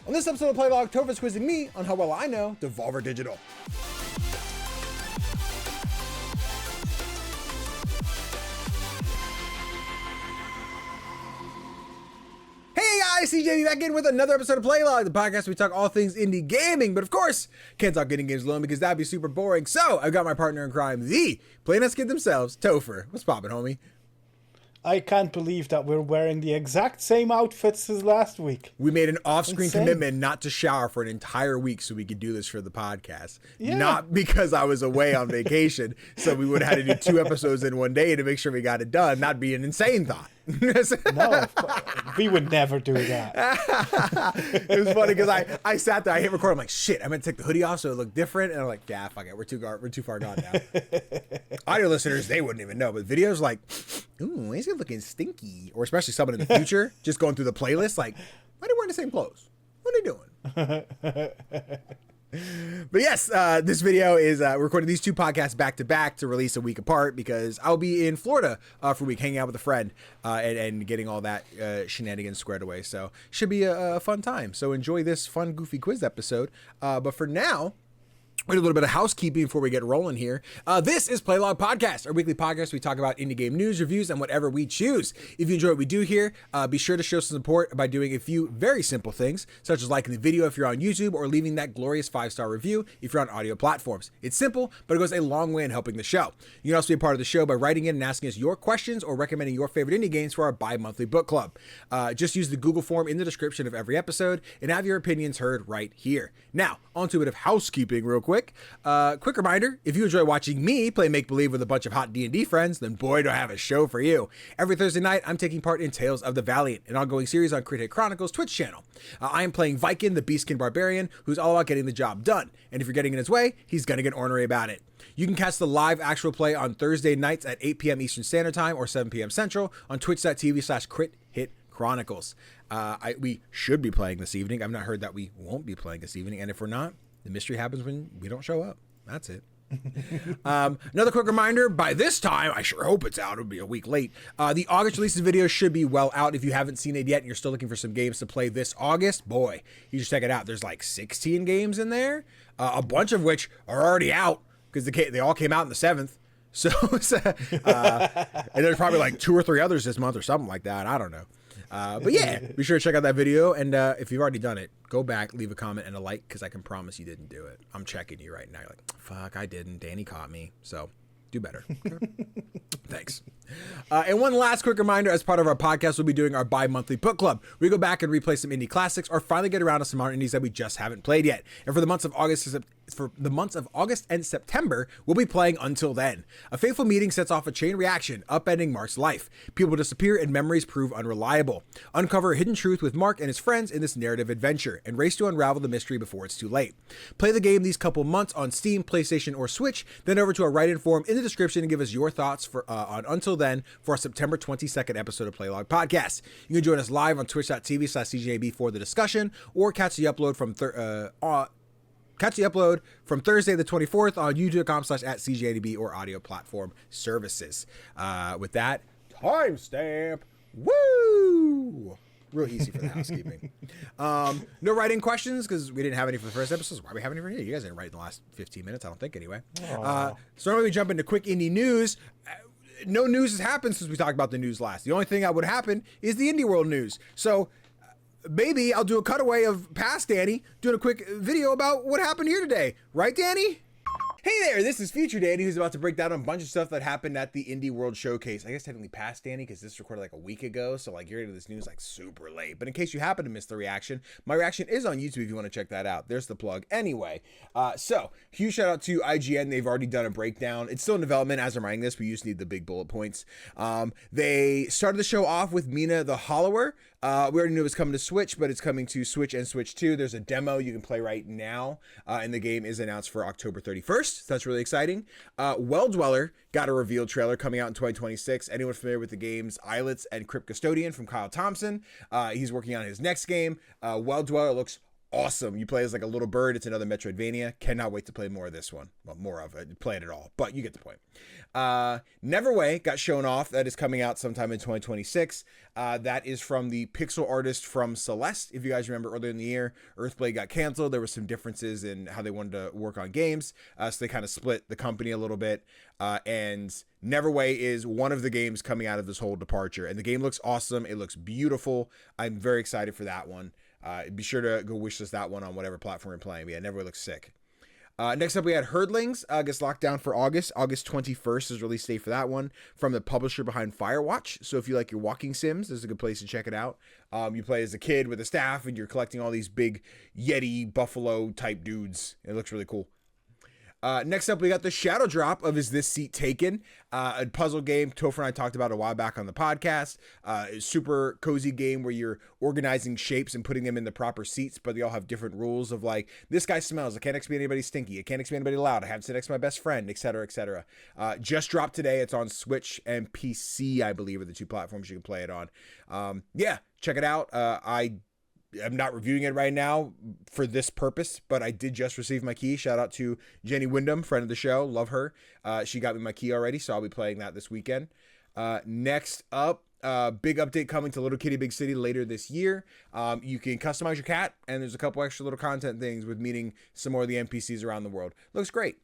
On this episode of Playlog, Tofr's quizzing me on how well I know Devolver Digital. Hey guys, CGDannyB back in with another episode of Playlog, the podcast where we talk all things indie gaming, but of course, can't talk indie games alone because that'd be super boring. So, I've got my partner in crime, the Playlist Kid themselves, Tofr. What's poppin', homie? I can't believe that we're wearing the exact same outfits as last week. We made an off-screen commitment not to shower for an entire week so we could do this for the podcast. Yeah. Not because I was away on vacation, so we would have had to do 2 episodes in one day to make sure we got it done. That'd be an insane thought. No, we would never do that. It was funny because I sat there, I hit record, I'm like, shit, I meant to take the hoodie off so it looked different, and I'm like, yeah, fuck it, we're too far gone now. Audio listeners, they wouldn't even know, but videos like, ooh, he's looking stinky, or especially someone in the future just going through the playlist like, why are they wearing the same clothes? What are they doing? But yes, this video is we're recording these 2 podcasts back to back to release a week apart because I'll be in Florida for a week hanging out with a friend and getting all that shenanigans squared away. So should be a fun time. So enjoy this fun, goofy quiz episode. But for now, we do a little bit of housekeeping before we get rolling here. This is Playlog Podcast, our weekly podcast. We talk about indie game news, reviews, and whatever we choose. If you enjoy what we do here, be sure to show some support by doing a few very simple things, such as liking the video if you're on YouTube or leaving that glorious 5-star review if you're on audio platforms. It's simple, but it goes a long way in helping the show. You can also be a part of the show by writing in and asking us your questions or recommending your favorite indie games for our bi-monthly book club. Just use the Google form in the description of every episode and have your opinions heard right here. Now, on to a bit of housekeeping real quick. Quick reminder, if you enjoy watching me play make-believe with a bunch of hot D&D friends, then boy, do I have a show for you. Every Thursday night, I'm taking part in Tales of the Valiant, an ongoing series on Crit Hit Chronicles Twitch channel. I am playing Viking, the Beastkin Barbarian, who's all about getting the job done. And if you're getting in his way, he's gonna get ornery about it. You can catch the live actual play on Thursday nights at 8 p.m. Eastern Standard Time or 7 p.m. Central on twitch.tv/Crit Hit Chronicles. We should be playing this evening. I've not heard that we won't be playing this evening, and if we're not, the mystery happens when we don't show up. That's it. Another quick reminder, by this time, I sure hope it's out, it'll be a week late. The August release of the video should be well out. If you haven't seen it yet and you're still looking for some games to play this August, boy, you should check it out. There's like 16 games in there, a bunch of which are already out because they all came out in the 7th. So, and there's probably like 2 or 3 others this month or something like that. I don't know. But yeah, be sure to check out that video. And if you've already done it, go back, leave a comment and a like, because I can promise you didn't do it. I'm checking you right now. You're like, fuck, I didn't. Danny caught me. So do better. Thanks. And one last quick reminder, as part of our podcast, we'll be doing our bi-monthly book club. We go back and replay some indie classics or finally get around to some modern indies that we just haven't played yet. And for the months of August and September, we'll be playing Until Then. A fateful meeting sets off a chain reaction, upending Mark's life. People disappear and memories prove unreliable. Uncover a hidden truth with Mark and his friends in this narrative adventure, and race to unravel the mystery before it's too late. Play the game these couple months on Steam, PlayStation, or Switch, then over to our write-in forum in the description and give us your thoughts on Until Then for our September 22nd episode of Playlog Podcast. You can join us live on twitch.tv/CGDannyB for the discussion, or catch the upload from Thursday the 24th on youtube.com/@CGDannyB or audio platform services. With that, timestamp. Woo! Real easy for the housekeeping. No writing questions because we didn't have any for the first episode. So why are we having any for here? You guys didn't write in the last 15 minutes, I don't think, anyway. So normally we jump into quick indie news. No news has happened since we talked about the news last. The only thing that would happen is the indie world news. So maybe I'll do a cutaway of past Danny doing a quick video about what happened here today. Right, Danny? Hey there, this is Future Danny, who's about to break down a bunch of stuff that happened at the Indie World Showcase. I guess technically past Danny, because this was recorded like a week ago, so like you're into this news like super late. But in case you happen to miss the reaction, my reaction is on YouTube if you want to check that out. There's the plug. Anyway, so huge shout out to IGN. They've already done a breakdown. It's still in development as I'm writing this. We just need the big bullet points. They started the show off with Mina the Hollower. We already knew it was coming to Switch, but it's coming to Switch and Switch 2. There's a demo you can play right now, and the game is announced for October 31st. So that's really exciting. Well Dweller got a revealed trailer coming out in 2026. Anyone familiar with the games Islets and Crypt Custodian from Kyle Thompson? He's working on his next game. Well Dweller looks awesome. You play as like a little bird. It's another Metroidvania. Cannot wait to play more of this one. Well, more of it. Play it at all, but you get the point. Neverway got shown off. That is coming out sometime in 2026. That is from the pixel artist from Celeste. If you guys remember earlier in the year, Earthblade got canceled. There were some differences in how they wanted to work on games. So they kind of split the company a little bit. And Neverway is one of the games coming out of this whole departure. And the game looks awesome. It looks beautiful. I'm very excited for that one. Be sure to go wishlist that one on whatever platform you're playing. But yeah, Neverway looks sick. Next up, we had Herdlings. Gets locked down for August. August 21st is release date for that one from the publisher behind Firewatch. So if you like your walking sims, this is a good place to check it out. You play as a kid with a staff and you're collecting all these big Yeti buffalo type dudes. It looks really cool. Next up, we got the Shadow Drop of Is This Seat Taken? A puzzle game Tofr and I talked about a while back on the podcast. A super cozy game where you're organizing shapes and putting them in the proper seats, but they all have different rules of like, this guy smells, I can't next to be anybody stinky, I can't next to be anybody loud, I have to sit next to my best friend, etc., etc. Just dropped today. It's on Switch and PC, I believe, are the two platforms you can play it on. Yeah, check it out. I'm not reviewing it right now for this purpose, but I did just receive my key. Shout out to Jenny Wyndham, friend of the show. Love her. She got me my key already, so I'll be playing that this weekend. Next up, big update coming to Little Kitty Big City later this year. You can customize your cat, and there's a couple extra little content things with meeting some more of the NPCs around the world. Looks great.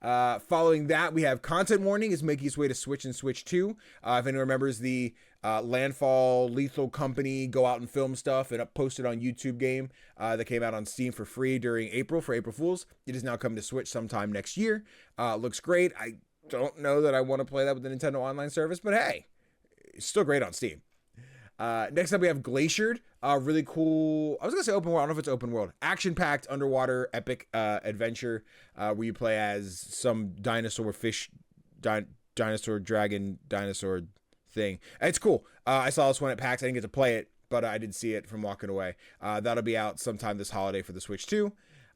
Following that, we have Content Warning is making its way to Switch and Switch 2. If anyone remembers the Landfall Lethal Company go out and film stuff and post it on YouTube game that came out on Steam for free during April for April Fools. It is now coming to Switch sometime next year. Looks great. I don't know that I want to play that with the Nintendo Online service, but hey, it's still great on Steam. Next up, we have Glaciered. Really cool. I was gonna say open world. I don't know if it's open world. Action-packed underwater epic adventure where you play as some dinosaur fish, dinosaur dragon, dinosaur thing. It's cool. I saw this one at PAX. I didn't get to play it, but I did see it from walking away. That'll be out sometime this holiday for the Switch 2.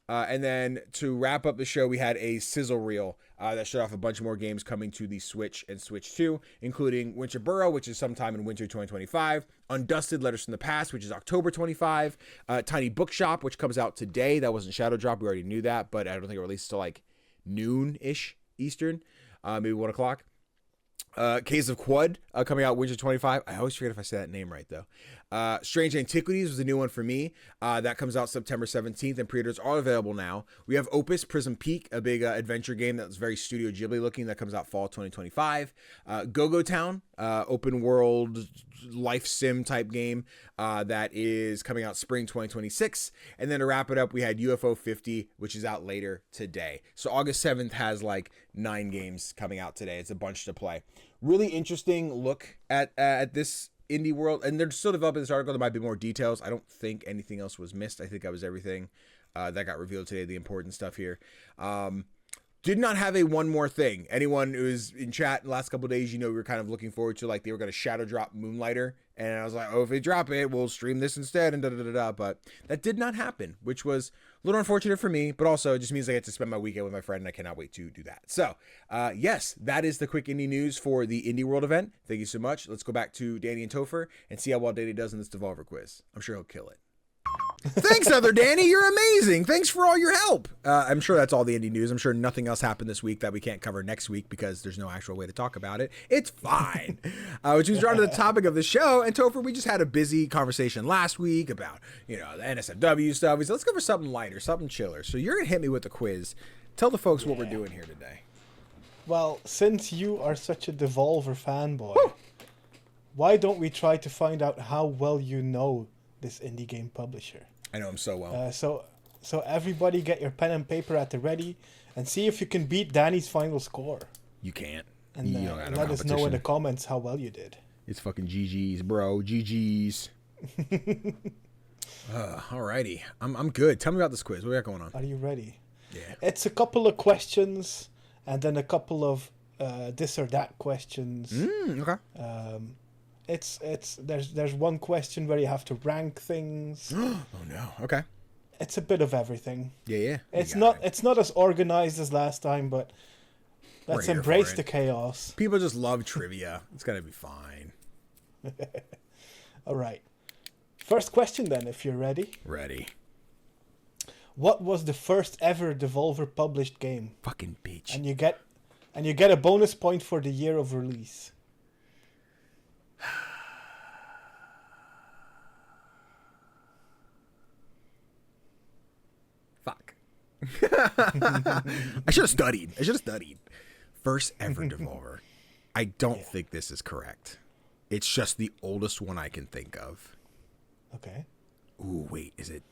And then to wrap up the show, we had a sizzle reel that showed off a bunch more games coming to the Switch and Switch 2, including Winter Burrow, which is sometime in winter 2025, Undusted Letters from the Past, which is October 25, Tiny Bookshop, which comes out today. That wasn't Shadow Drop. We already knew that, but I don't think it releases till like noon-ish Eastern, maybe 1 o'clock. Case of Quad coming out winter 25. I always forget if I say that name right though. Strange Antiquities was a new one for me. That comes out September 17th and pre-orders are available now. We have Opus Prism Peak, a big adventure game that's very Studio Ghibli looking that comes out fall 2025. Go-Go Town, open world life sim type game that is coming out spring 2026. And then to wrap it up, we had UFO 50, which is out later today. So August 7th has like 9 games coming out today. It's a bunch to play. Really interesting look at this indie world, and they're still developing this article. There might be more details. I don't think anything else was missed. I think that was everything that got revealed today, the important stuff here. Did not have a one more thing. Anyone who was in chat in the last couple of days, you know, we were kind of looking forward to, like, they were going to shadow drop Moonlighter, and I was like, oh, if they drop it, we'll stream this instead, and da-da-da-da, but that did not happen, which was a little unfortunate for me, but also it just means I get to spend my weekend with my friend, and I cannot wait to do that. So, yes, that is the quick indie news for the Indie World event. Thank you so much. Let's go back to Danny and Tofr and see how well Danny does in this Devolver quiz. I'm sure he'll kill it. Thanks, other Danny. You're amazing. Thanks for all your help. I'm sure that's all the indie news. I'm sure nothing else happened this week that we can't cover next week because there's no actual way to talk about it. It's fine. Which was drawn to the topic of the show. And Tofr, we just had a busy conversation last week about, you know, the NSFW stuff. We said, let's go for something lighter, something chiller. So you're going to hit me with the quiz. Tell the folks what we're doing here today. Well, since you are such a Devolver fanboy, why don't we try to find out how well you know this indie game publisher? I know him so well. So everybody get your pen and paper at the ready and see if you can beat Danny's final score. You can't. And let us know in the comments how well you did. It's fucking GG's, bro. GG's. Alrighty. I'm good. Tell me about this quiz. What we got going on? Are you ready? Yeah. It's a couple of questions and then a couple of this or that questions. Okay. There's one question where you have to rank things. Oh no. Okay. It's a bit of everything. Yeah. It's not as organized as last time, but let's embrace the chaos. People just love trivia. It's gonna be fine. All right. First question then, if you're ready. Ready. What was the first ever Devolver published game? Fucking bitch. And you get a bonus point for the year of release. Fuck. I should have studied. First ever Devolver. I don't think this is correct. It's just the oldest one I can think of. Okay. Ooh, wait, is it?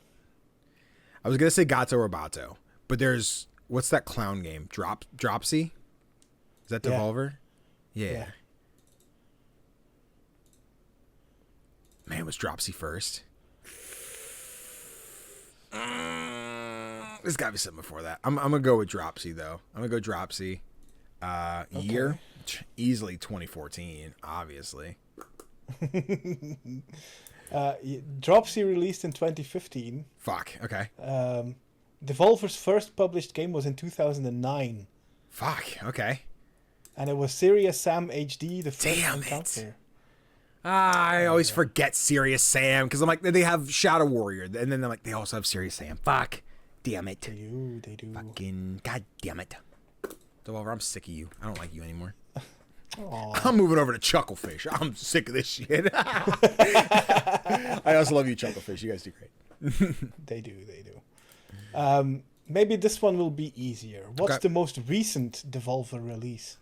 I was gonna say Gato or Bato, but there's what's that clown game? Dropsy? Is that Devolver? Yeah. Man, was Dropsy first? There's gotta be something before that. I'm gonna go with Dropsy though. I'm gonna go Dropsy. Year easily 2014, obviously. Dropsy released in 2015. Fuck. Okay. Devolver's first published game was in 2009. Fuck. Okay. And it was Serious Sam HD, the first Damn encounter. it. I always forget Serious Sam because I'm like, they have Shadow Warrior, and then they're like, they also have Serious Sam. Fuck. Damn it. They do. Fucking god damn it. Devolver, I'm sick of you. I don't like you anymore. Aww. I'm moving over to Chucklefish. I'm sick of this shit. I also love you, Chucklefish. You guys do great. They do. Maybe this one will be easier. What's the most recent Devolver release?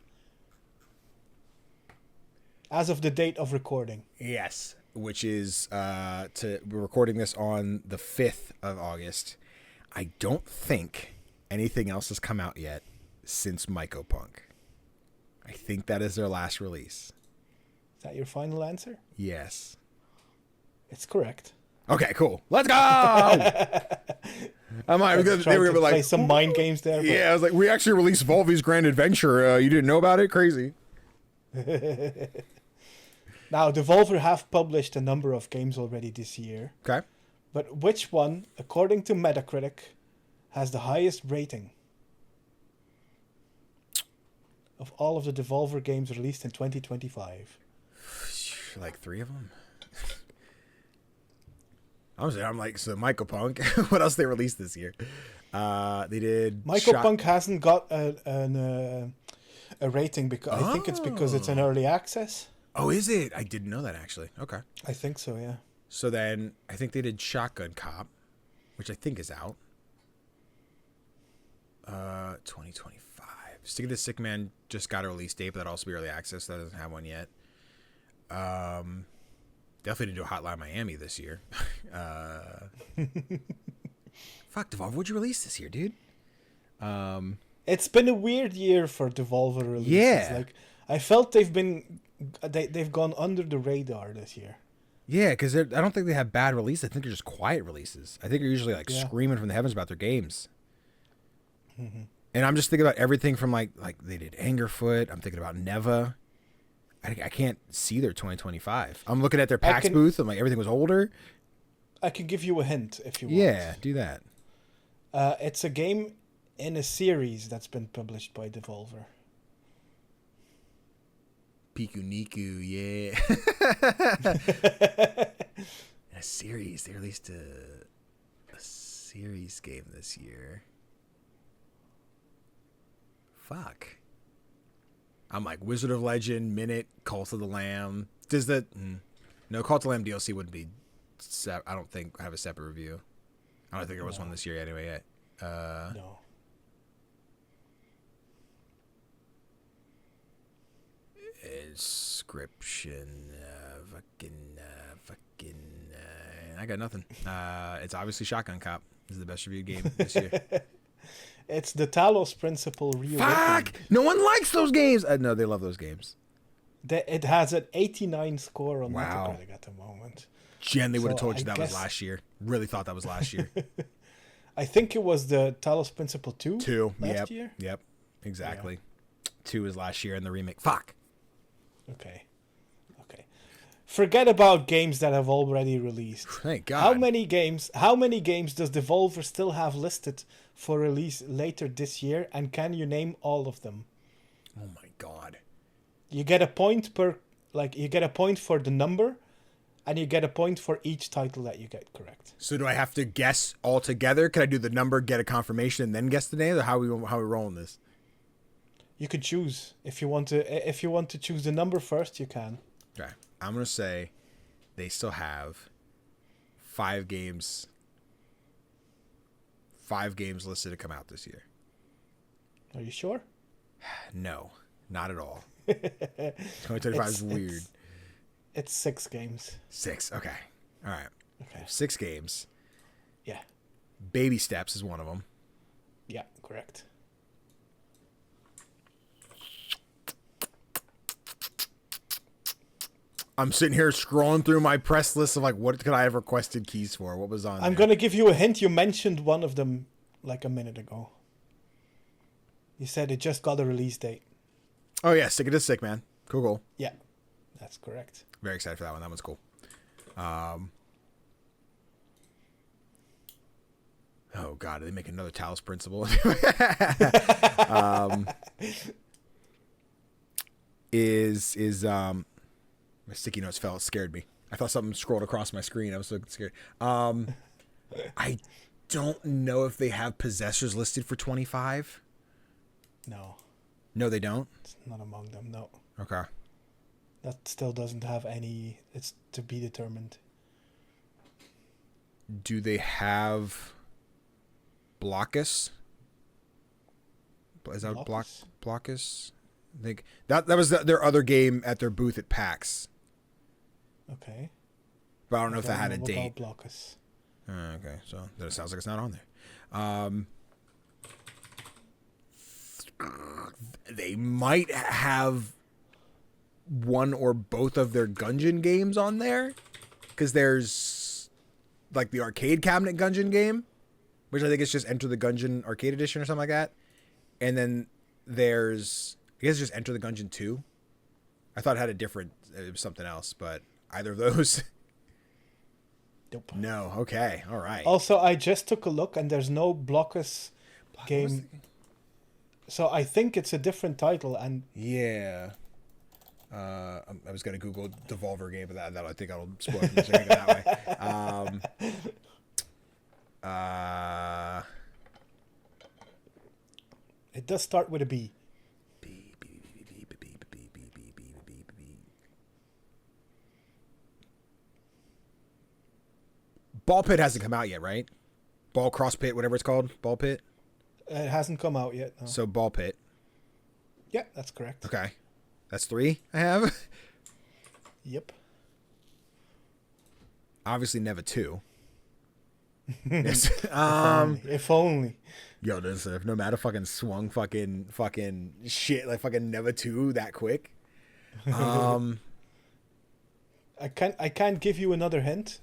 As of the date of recording. Yes, which is we're recording this on the 5th of August. I don't think anything else has come out yet since Mycopunk. I think that is their last release. Is that your final answer? Yes. It's correct. Okay, cool. Let's go! I might they were gonna be like play some mind games there. But... Yeah, I was like, we actually released Volvy's Grand Adventure. You didn't know about it? Crazy. Now, Devolver have published a number of games already this year. Okay. But which one, according to MetaCritic, has the highest rating of all of the Devolver games released in 2025? Like 3 of them. I'm like, so Mycopunk. What else they released this year? They did. Mycopunk hasn't got a rating because I think it's because it's an early access. Oh, is it? I didn't know that actually. Okay. I think so, yeah. So then I think they did Shotgun Cop, which I think is out. 2025. Stick of the Sick Man just got a release date, but that'll also be early access. That doesn't have one yet. Definitely didn't do a Hotline Miami this year. Fuck, Devolver, what'd you release this year, dude? It's been a weird year for Devolver releases. Yeah. Like, I felt they've gone under the radar this year. Yeah, because I don't think they have bad releases. I think they're just quiet releases. I think they're usually like screaming from the heavens about their games. Mm-hmm. And I'm just thinking about everything from like they did Angerfoot. I'm thinking about Neva. I can't see their 2025. I'm looking at their PAX booth. I'm like, everything was older. I can give you a hint if you want. Yeah, do that. It's a game in a series that's been published by Devolver. Piku Niku, yeah. A series. They released a series game this year. Fuck. I'm like Wizard of Legend, Minute, Cult of the Lamb. Does that? No, Cult of the Lamb DLC wouldn't be. I don't think have a separate review. I don't think there was one this year anyway yet. No. Inscription. I got nothing. It's obviously Shotgun Cop. This is the best reviewed game this year. It's the Talos Principle reawakened. Fuck! No one likes those games. No, they love those games. It has an 89 score on Metacritic at the moment. Jen, they would have told you that was last year. Really thought that was last year. I think it was the Talos Principle 2 last year. Yep, exactly. Yeah. 2 is last year and the remake. Fuck. Okay. Forget about games that have already released. Thank God. How many games does Devolver still have listed for release later this year, and can you name all of them? Oh my God. You get a point for the number, and you get a point for each title that you get correct. So do I have to guess all together? Can I do the number, get a confirmation, and then guess the name? Or how we rolling this? You could choose if you want to. If you want to choose the number first, you can. Okay, I'm gonna say they still have 5 games. 5 games listed to come out this year. Are you sure? No, not at all. 2025 is weird. It's 6 games. 6. Okay. All right. Okay. 6 games. Yeah. Baby Steps is one of them. Yeah, correct. I'm sitting here scrolling through my press list of like, what could I have requested keys for? What was on I'm there? going to give you a hint. You mentioned one of them like a minute ago. You said it just got a release date. Oh, yeah. Sick of Sick, man. Cool. Yeah, that's correct. Very excited for that one. That one's cool. Oh, God. Are they making another Talos Principle? My sticky notes fell. It scared me. I thought something scrolled across my screen. I was so scared. I don't know if they have Possessors listed for 25. No. No, they don't? It's not among them, no. Okay. That still doesn't have any... It's to be determined. Do they have Blockus? Is that Blockus? I think that was their other game at their booth at PAX. Okay. But I don't know if that had a date. Blockus. Okay, so that sounds like it's not on there. They might have one or both of their Gungeon games on there, because there's like the arcade cabinet Gungeon game, which I think is just Enter the Gungeon Arcade Edition or something like that, and then there's I guess just Enter the Gungeon 2. I thought it had it was something else, but either of those. Nope. No. Okay. All right. Also, I just took a look, and there's no Blockus game. So I think it's a different title, and yeah. I was gonna Google Devolver game, but that I think I'll spoil it from that way. It does start with a B. Ball Pit hasn't come out yet, right? Ball Cross Pit, whatever it's called. Ball Pit? It hasn't come out yet. No. So Ball Pit. Yeah, that's correct. Okay. That's 3 I have. Yep. Obviously Neva 2. Yes. If only. Yo, this if Nomada fucking swung fucking shit like fucking Neva 2 that quick. I can't give you another hint.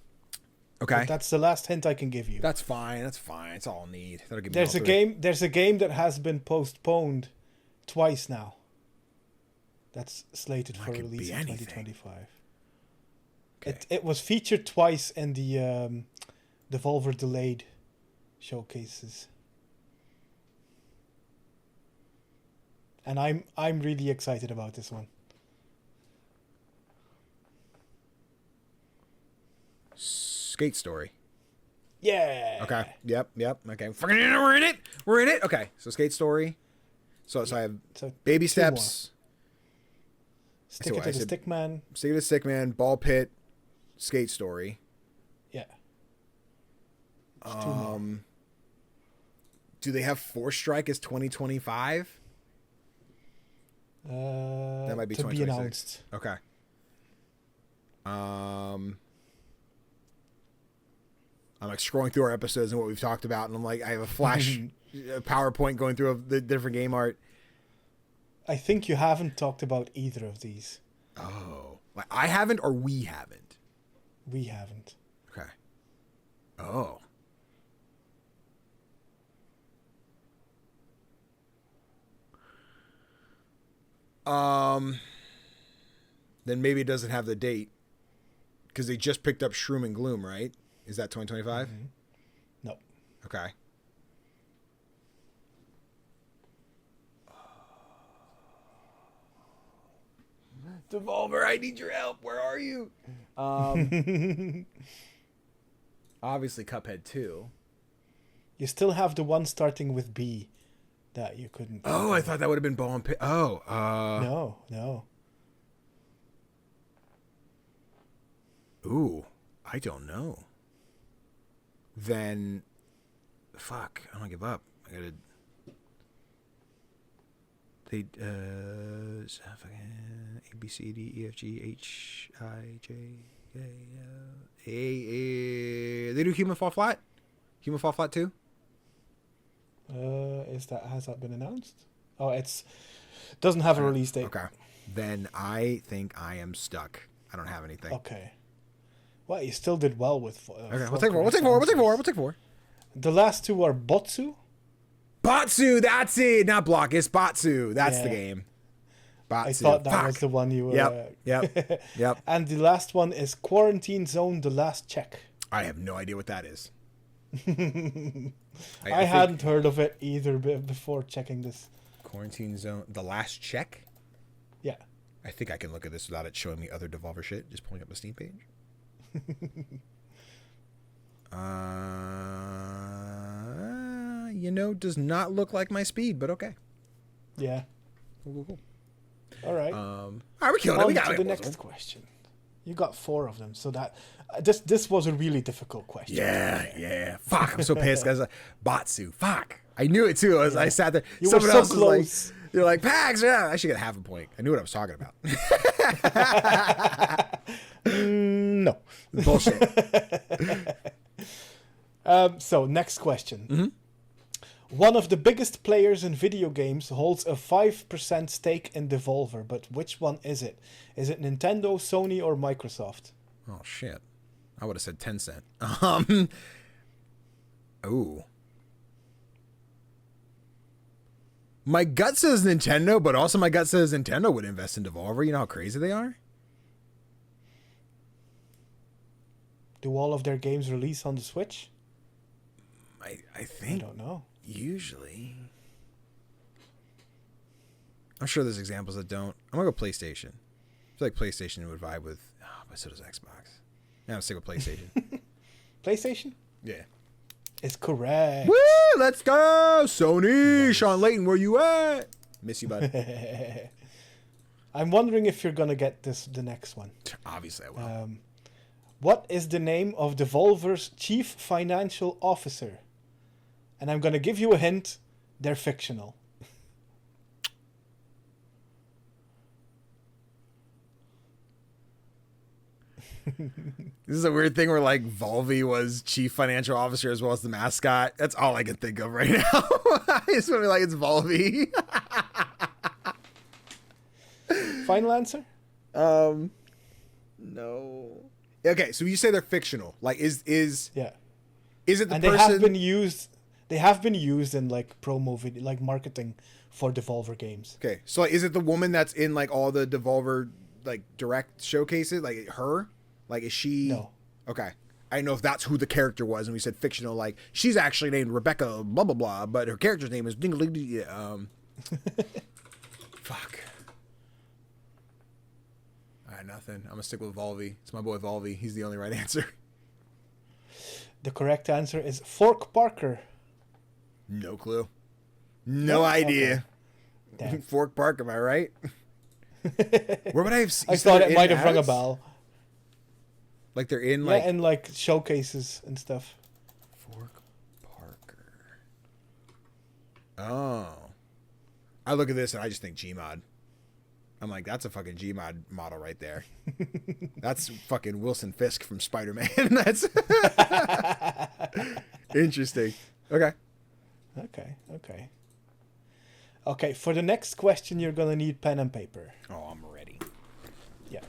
Okay. That's the last hint I can give you. That's fine. It's all I need. That'll give me There's all a 3. game. There's a game that has been postponed twice now. That's slated for could release be in anything. 2025. Okay. It was featured twice in the Devolver delayed showcases, and I'm really excited about this one. Skate Story. Yeah. Okay. Yep. Okay. Fucking we're in it. We're in it. Okay. So Skate Story. So I have So Baby 2 Steps. more. Stick it to the Stickman. Stick it to the Stickman. Ball Pit. Skate Story. Yeah. There's 2 more. Do they have Force Strike as 2025? That might be to be 2026. announced. Okay. I'm like scrolling through our episodes and what we've talked about, and I'm like, I have a flash PowerPoint going through the different game art. I think you haven't talked about either of these. Oh, like I haven't, or we haven't. We haven't. Okay. Oh. Then maybe it doesn't have the date, because they just picked up Shroom and Gloom, right? Is that 2025? Mm-hmm. No. Okay. Devolver, I need your help. Where are you? Obviously, Cuphead 2. You still have the one starting with B that you couldn't. Oh, I thought that would have been Ball and Pit. Oh, No. Ooh, I don't know. Then, fuck, I'm gonna give up. I gotta. They A B C D E F G H I J K L A. They do Human Fall Flat. Human Fall Flat 2. Has that been announced? Oh, doesn't have a release date. Okay. Then I think I am stuck. I don't have anything. Okay. Well, you still did well with. Okay, we'll take four. The last two are Botsu. Batsu, that's it. Not Block, it's Batsu. That's the game. Batsu. I thought that was the one you were. Yep. And the last one is Quarantine Zone: The Last Check. I have no idea what that is. I hadn't heard of it either before checking this. Quarantine Zone: The Last Check? Yeah. I think I can look at this without it showing me other Devolver shit. Just pulling up the Steam page. Does not look like my speed, but okay. Yeah. Cool. All right. All right, we're killing it. We got to it. the next question. You got 4 of them, so that this was a really difficult question. Yeah. Fuck, I'm so pissed, guys. Batsu. Fuck. I knew it too. I sat there. You were so else close. Was like, you're like, Pax, yeah. I should get half a point. I knew what I was talking about. No. Bullshit. So, next question. Mm-hmm. One of the biggest players in video games holds a 5% stake in Devolver, but which one is it? Is it Nintendo, Sony, or Microsoft? Oh, shit. I would have said Tencent. Ooh. My gut says Nintendo, but also my gut says Nintendo would invest in Devolver. You know how crazy they are? Do all of their games release on the Switch? I think. I don't know. Usually. I'm sure there's examples that don't. I'm going to go PlayStation. I feel like PlayStation would vibe with... Oh, but so does Xbox. Yeah, I'm stick with PlayStation. PlayStation? Yeah. It's correct. Woo! Let's go! Sony! Nice. Sean Layton, where you at? Miss you, bud. I'm wondering if you're going to get the next one. Obviously I will. What is the name of Devolver's chief financial officer? And I'm going to give you a hint. They're fictional. This is a weird thing where, like, Volvi was chief financial officer as well as the mascot. That's all I can think of right now. I just want to be like, it's Volvi. Final answer? No. Okay, so you say they're fictional. Like, is it the person? They have been used in, like, promo video, like, marketing for Devolver games. Okay, so like, is it the woman that's in, like, all the Devolver, like, direct showcases? Like, her? Like, is she... No. Okay. I didn't know if that's who the character was, and we said fictional. Like, she's actually named Rebecca blah, blah, blah, but her character's name is... Fuck. All right, nothing. I'm going to stick with Volvi. It's my boy Volvi. He's the only right answer. The correct answer is Fork Parker. No clue. No idea. Okay. Fork Park, am I right? Where would I have seen? I thought it might have rung a bell. Like they're in like... Yeah, and like showcases and stuff. Fork Parker. Oh. I look at this and I just think Gmod. I'm like, that's a fucking Gmod model right there. That's fucking Wilson Fisk from Spider-Man. That's interesting. Okay. Okay, for the next question, you're going to need pen and paper. Oh, I'm ready. Yeah.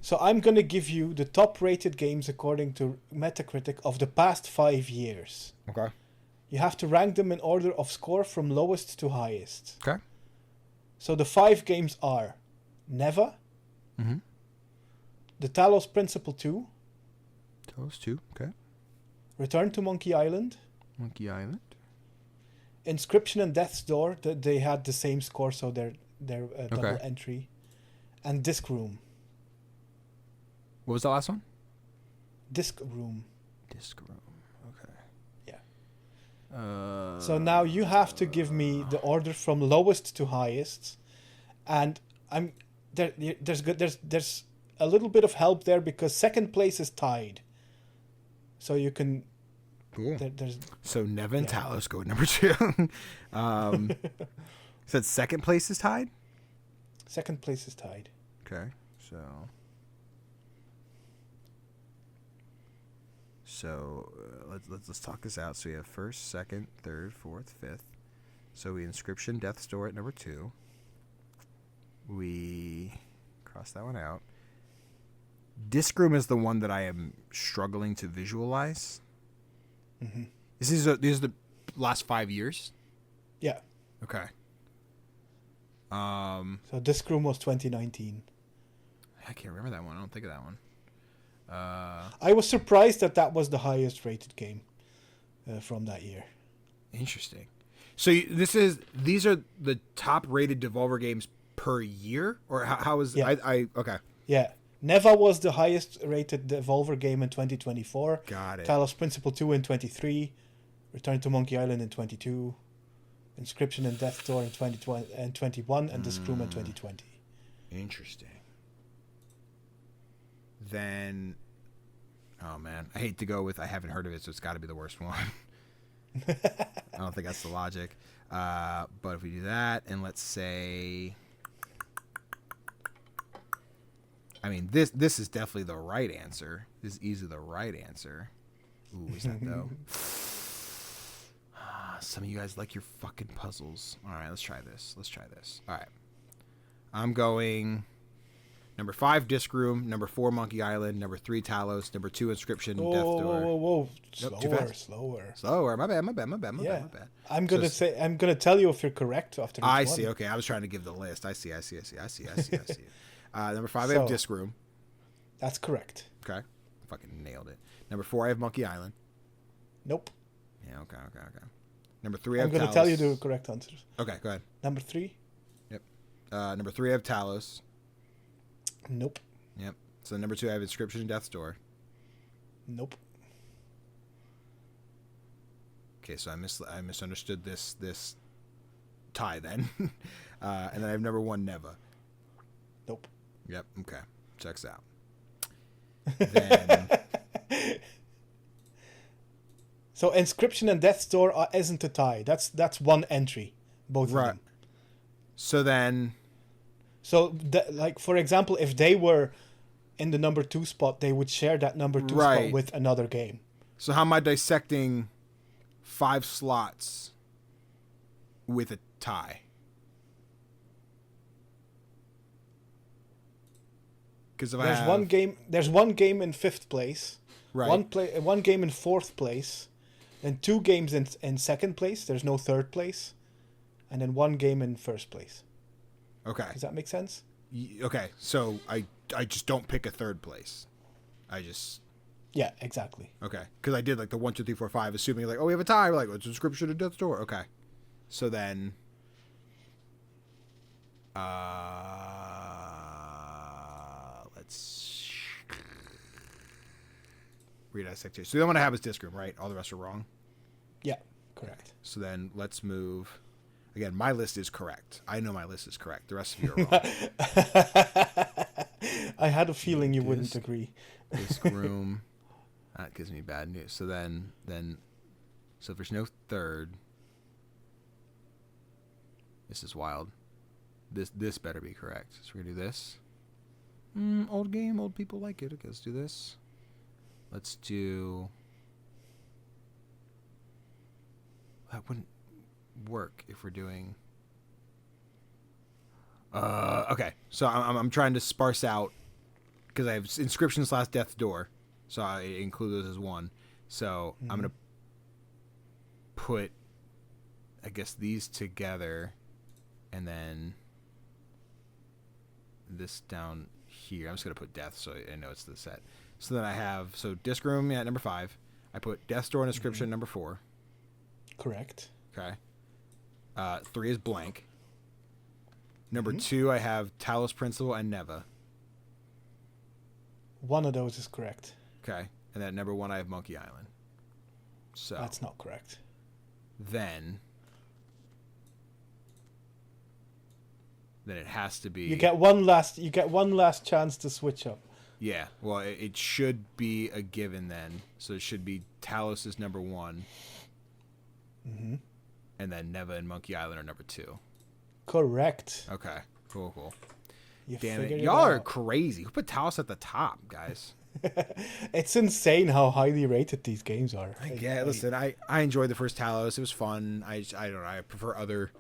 So I'm going to give you the top-rated games according to MetaCritic of the past 5 years. Okay. You have to rank them in order of score from lowest to highest. Okay. So the 5 games are Neva, mm-hmm. The Talos Principle 2, Talos 2, okay. Return to Monkey Island, Inscription and Death's Door. They had the same score, so they're double entry. and Disc Room. What was the last one? Disc Room. Disc Room. Okay. Yeah. So now you have to give me the order from lowest to highest, and there's a little bit of help there because second place is tied. So you can. Cool. There's. So Neva and Talos go at number 2. Said second place is tied. Second place is tied. Okay. So let's talk this out. So we have first, second, third, fourth, fifth. So we Inscription, Death's Door at number 2. We cross that one out. Disc Room is the one that I am struggling to visualize. Mm-hmm. These are the last 5 years. Yeah. Okay. So Disc Room was 2019. I can't remember that one. I don't think of that one. I was surprised that was the highest rated game from that year. Interesting. So these are the top rated Devolver games per year, or how is I okay. Yeah. Neva was the highest rated Devolver game in 2024. Got it. Talos Principle 2 in 23. Return to Monkey Island in 22. Inscription and Death Door in 2020 and 21, and Disc Room in 2020. Interesting. Then, oh man, I hate to go with I haven't heard of it, so it's got to be the worst one. I don't think that's the logic. But if we do that, and let's say, I mean, this is definitely the right answer. This is easily the right answer. Ooh, is that though? Some of you guys like your fucking puzzles. All right, let's try this. All right. I'm going number 5, Disc Room. Number 4, Monkey Island. Number 3, Talos. Number 2, Inscription, Death Door. Whoa. Nope, slower. My bad. I'm gonna tell you if you're correct after each I one. see. Okay, I was trying to give the list. I see. Number 5, I have Disc Room. That's correct. Okay. Fucking nailed it. Number 4, I have Monkey Island. Nope. Yeah, okay. Number 3, I have I'm going to tell you the correct answers. Okay, go ahead. Number 3? Yep. Number 3, I have Talos. Nope. Yep. So number 2, I have Inscription and Death's Door. Nope. Okay, so I misunderstood this tie then. And then I have number 1, Neva. Nope. Yep, okay. Checks out. Then... So Inscription and Death's Door isn't a tie. That's one entry, both of them. So then... So, like, for example, if they were in the number 2 spot, they would share that number 2 spot with another game. So how am I dissecting 5 slots with a tie? Because if there's one game in 5th place, right? One game in 4th place, and 2 games in 2nd place. There's no 3rd place, and then 1 game in 1st place. Okay. Does that make sense? Okay, so I just don't pick a 3rd place. I just... Yeah, exactly. Okay, because I did like the 1, 2, 3, 4, 5, assuming like, oh, we have a tie. We're like, it's Inscription and Death's Door. Okay, so then, let's redissect here. So the only one I have is Disc Room, right? All the rest are wrong. Yeah, correct. So then let's move. Again, my list is correct. I know my list is correct. The rest of you are wrong. I had a feeling you wouldn't agree. Disc Room. That gives me bad news. So then, so if there's no 3rd, this is wild. This better be correct. So we're gonna do this. Old game, old people like it. Okay, let's do this. Let's do. That wouldn't work if we're doing. Okay, so I'm trying to sparse out because I have Inscription / Death's Door, so I include those as one. So I'm gonna put, I guess, these together, and then this down here. I'm just gonna put Death, so I know it's the set. So then I have Disc Room at number 5. I put Death's Door and Inscription number 4. Correct. Okay. 3 is blank. Number 2, I have Talos Principle and Neva. One of those is correct. Okay. And then number 1, I have Monkey Island. So That's not correct. Then it has to be. You get one last chance to switch up. Yeah. Well, it should be a given then. So it should be Talos is number 1. Mm-hmm. And then Neva and Monkey Island are number 2. Correct. Okay. Cool. You Damn it. figured Y'all out. are crazy. Who put Talos at the top, guys? It's insane how highly rated these games are. Listen, I enjoyed the first Talos. It was fun. I don't know. I prefer other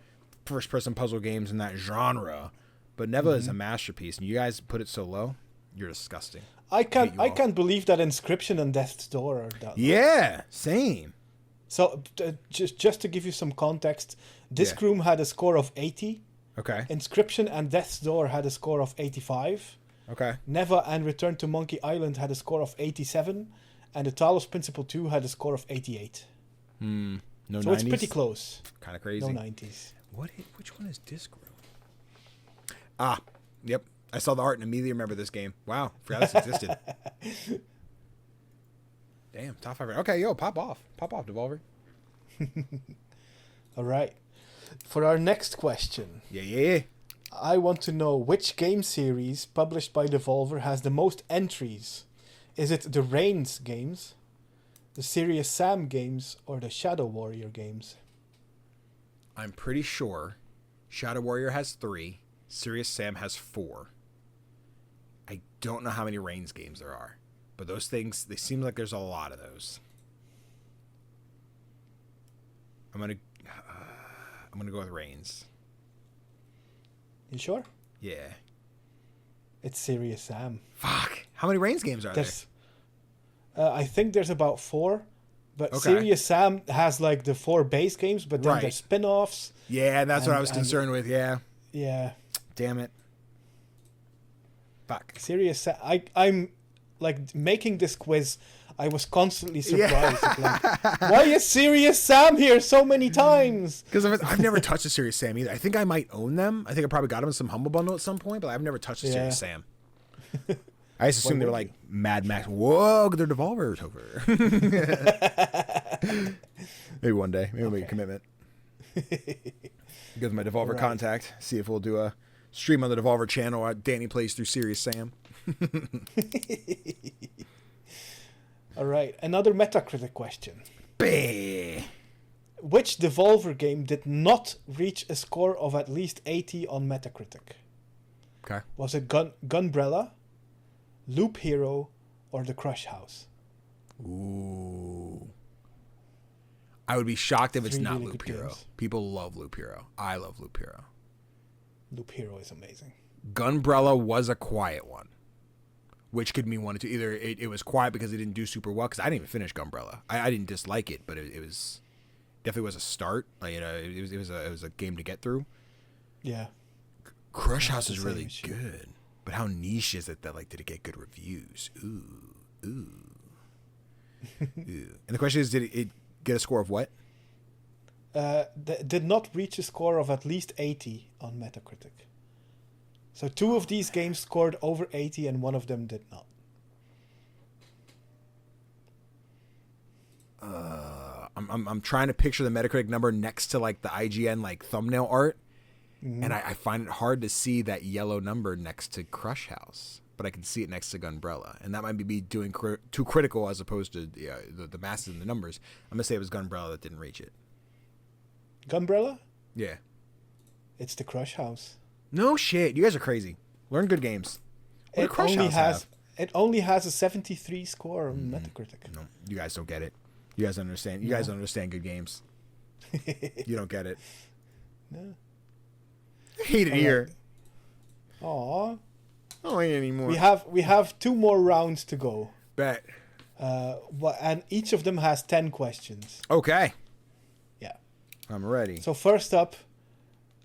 first-person puzzle games in that genre. But Neva is a masterpiece, and you guys put it so low. You're disgusting. I can't believe that Inscription and Death's Door are that. Yeah, same. So just to give you some context, Disc Room had a score of 80. Okay. Inscription and Death's Door had a score of 85. Okay. Neva and Return to Monkey Island had a score of 87. And the Talos Principle 2 had a score of 88. No so 90s? It's pretty close. Kind of crazy. No 90s. Which one is Disc Room? Yep. I saw the art and immediately remember this game. Wow. Forgot this existed. Damn. Top 5. Okay, pop off. Pop off, Devolver. All right. For our next question. Yeah. I want to know which game series published by Devolver has the most entries. Is it the Reigns games, the Serious Sam games, or the Shadow Warrior games? I'm pretty sure Shadow Warrior has 3. Serious Sam has 4. I don't know how many Reigns games there are. But those things, they seem like there's a lot of those. I'm gonna go with Reigns. You sure? Yeah. It's Serious Sam. Fuck. How many Reigns games are there? I think there's about 4. But Okay. Serious Sam has like the 4 base games, but then there's spin-offs. Yeah, that's what I was concerned with. Yeah. Yeah. Damn it. Fuck. Serious Sam. I'm like making this quiz. I was constantly surprised. Like, why is Serious Sam here so many times? Because I've never touched a Serious Sam either. I think I might own them. I think I probably got them in some Humble Bundle at some point, but I've never touched a Serious Sam. I just assumed they were like Mad Max. Whoa, they're Devolver. Tofr. Maybe one day. Maybe we'll make a commitment. Give my Devolver contact. See if we'll do a stream on the Devolver channel. Danny plays through Serious Sam. All right, another Metacritic question. Bah. Which Devolver game did not reach a score of at least 80 on Metacritic? Okay. Was it Gunbrella, Loop Hero, or The Crush House? Ooh. I would be shocked if it's 3 not really Loop good Hero. games. People love Loop Hero. I love Loop Hero. Loop Hero is amazing. Gunbrella was a quiet one, which could mean one or two. Either it was quiet because it didn't do super well, because I didn't even finish Gunbrella. I didn't dislike it, but it was definitely was a start. Like, it was a game to get through. Yeah. Crush House is really good, but how niche is it that did it get good reviews? Ooh. And the question is, did it get a score of what? Did not reach a score of at least 80 on Metacritic. So 2 of these games scored over 80 and one of them did not. I'm trying to picture the Metacritic number next to the IGN thumbnail art, and I find it hard to see that yellow number next to Crush House, but I can see it next to Gunbrella, and that might be me doing too critical as opposed to the masses and the numbers. I'm gonna say it was Gunbrella that didn't reach it. Gunbrella? Yeah. It's the Crush House. No shit. You guys are crazy. Learn good games. What did Crush House have? It only has a 73 score on Metacritic. No, you guys don't get it. You guys understand. You guys don't understand good games. You don't get it. No. I hate it here. Aw. I don't like it anymore. We have 2 more rounds to go. Bet. And each of them has 10 questions. Okay. Yeah. I'm ready. So first up,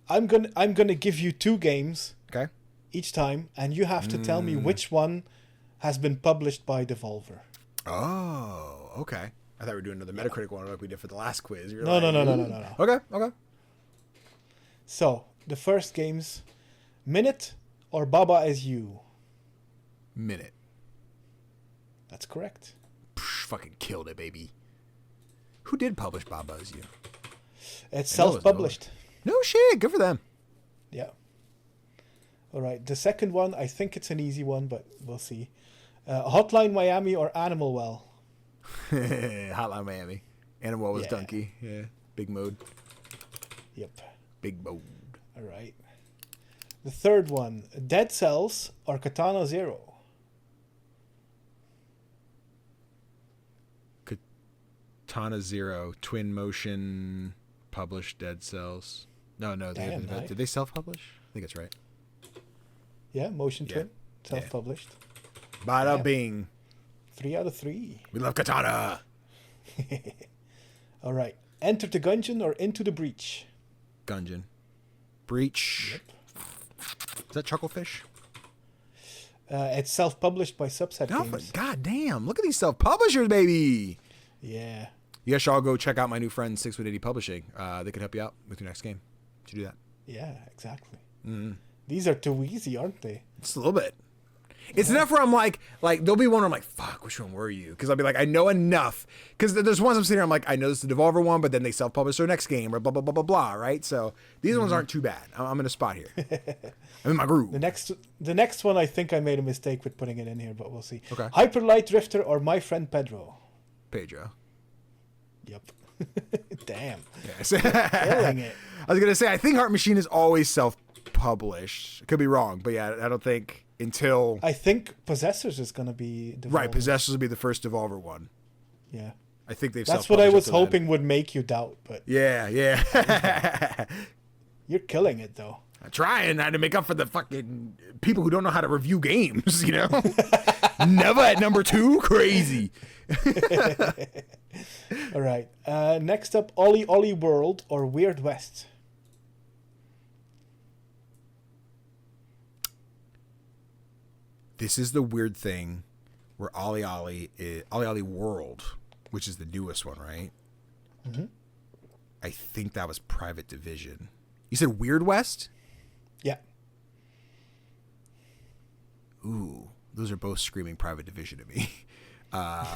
I'm gonna give you 2 games. Okay. Each time, and you have to tell me which one has been published by Devolver. Oh, okay. I thought we were doing another Metacritic one like we did for the last quiz. No. Okay. So, the first games Minute or Baba Is You? Minute. That's correct. Psh, fucking killed it, baby. Who did publish Baba Is You? It's self-published. No shit. Good for them. Yeah. All right. The second one, I think it's an easy one, but we'll see. Hotline Miami or Animal Well? Hotline Miami. Animal was Donkey. Yeah. Big mode. Yep. Big mode. All right. The third one, Dead Cells or Katana Zero? Katana Zero. Twin Motion published Dead Cells. No. Did they self-publish? I think that's right. Yeah, Motion Twin. Self-published. Bada bing. 3 out of 3. We love Katana. All right. Enter the Gungeon or Into the Breach? Gungeon. Breach. Yep. Is that Chucklefish? It's self-published by Subset Games. God damn. Look at these self-publishers, baby. Yeah. You guys should all go check out my new friend, 680 Publishing. They could help you out with your next game. You should do that. Yeah, exactly. Mm-hmm. These are too easy, aren't they? Just a little bit. It's enough where I'm like there'll be one where I'm like, fuck, which one were you? Because I'll be like, I know enough. Because there's ones I'm sitting here, I'm like, I know this is the Devolver one, but then they self-publish their next game or blah, blah, blah, blah, blah, right? So these ones aren't too bad. I'm in a spot here. I'm in my groove. The next one, I think I made a mistake with putting it in here, but we'll see. Okay. Hyper Light Drifter or My Friend Pedro? Pedro. Yep. Damn. Yes. Killing it. I was going to say, I think Heart Machine is always self-published. Could be wrong, but yeah, I don't think until... I think Possessors is going to be Devolver. Right, Possessors will be the first Devolver one. Yeah. I think they've That's what I was hoping would make you doubt, but... Yeah. You're killing it, though. I'm trying. I had to make up for the fucking people who don't know how to review games, you know? Never at number 2? Crazy. All right. Next up, Ollie Ollie World or Weird West? This is the weird thing where Ollie Ollie World, which is the newest one, right? Mm-hmm. I think that was Private Division. You said Weird West? Yeah. Ooh, those are both screaming Private Division to me. Yeah,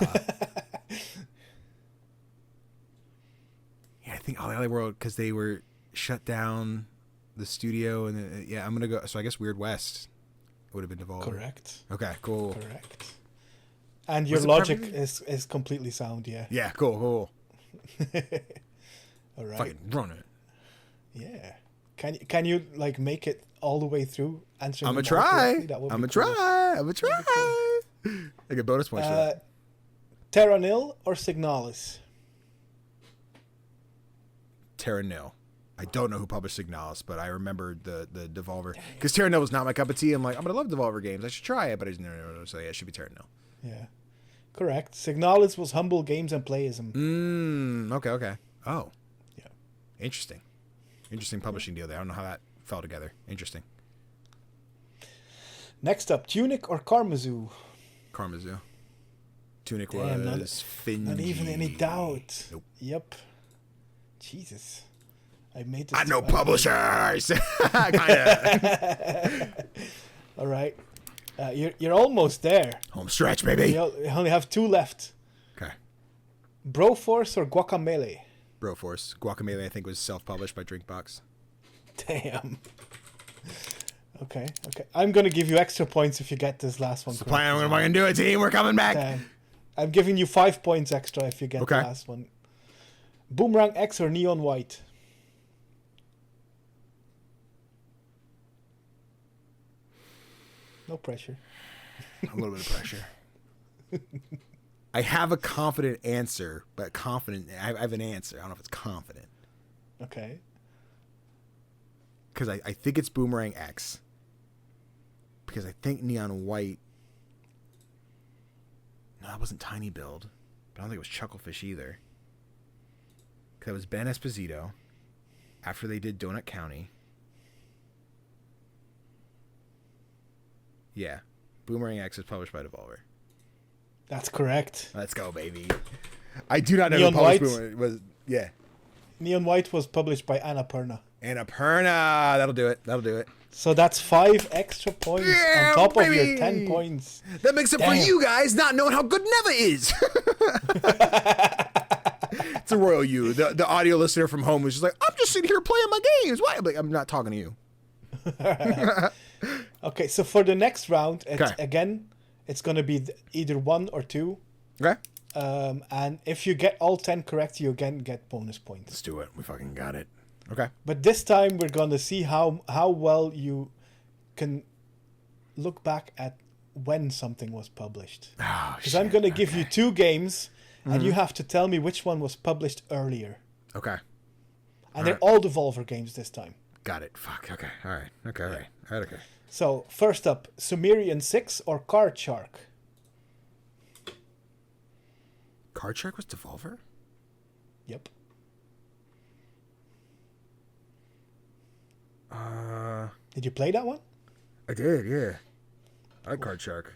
I think Ollie Ollie World, because they were shut down the studio, and I'm gonna go. So I guess Weird West would have been Devolver. Correct. Okay, cool. Correct. And your logic is completely sound, yeah. Yeah, cool. All right. Fucking run it. Yeah. Can you like make it all the way through answering? I'm gonna try. I'm gonna try. I get bonus points for that. Terra Nil or Signalis? Terra Nil. I don't know who published Signalis, but I remember the Devolver. Because Terra Nil was not my cup of tea. I'm like, I'm going to love Devolver games. I should try it, but I just never know. So yeah, it should be Terra Nil. Yeah. Correct. Signalis was Humble Games and Playism. Okay. Oh. Yeah. Interesting publishing deal there. I don't know how that fell together. Interesting. Next up, Tunic or Karmazu? Karmazu. Tunic Damn, was Finji. Not even any doubt. Nope. Yep. Jesus. I made this. I know publishers. Kinda. All right. You're almost there. Home stretch, baby. You only have 2 left. Okay. Broforce or Guacamelee? Broforce. Guacamelee, I think, was self-published by Drinkbox. Damn. Okay. I'm gonna give you extra points if you get this last one. Plan. What am I gonna do? Team, we're coming back. Damn. I'm giving you 5 points extra if you get the last one. Boomerang X or Neon White? No pressure. A little bit of pressure. I have a confident answer, but confident. I have an answer. I don't know if it's confident. Okay. Because I think it's Boomerang X. Because I think Neon White. No, that wasn't Tiny Build. But I don't think it was Chucklefish either. Because that was Ben Esposito. After they did Donut County. Yeah. Boomerang X is published by Devolver. That's correct. Let's go, baby. I do not know Neon who published White Boomerang was. Yeah. Neon White was published by Annapurna. Annapurna. That'll do it. That'll do it. So that's 5 extra points Yeah, on top of baby. your 10 points. That makes it for Damn. you guys not knowing how good Neva is. It's a royal you. The audio listener from home was just like, I'm just sitting here playing my games. Why? I'm like, I'm not talking to you. Okay, so for the next round, Okay. again, it's going to be either 1 or 2. Okay. And if you get all 10 correct, you again get bonus points. Let's do it. We fucking got it. Okay. But this time we're going to see how well you can look back at when something was published. Oh, Because I'm going to give you 2 games, and you have to tell me which one was published earlier. Okay. And they're all Devolver games this time. Got it. Fuck. Okay. All right. Okay. All right. All right. Okay. So, first up, Sumerian 6 or Card Shark? Card Shark was Devolver? Yep. Did you play that one? I did, yeah. I like Card Shark.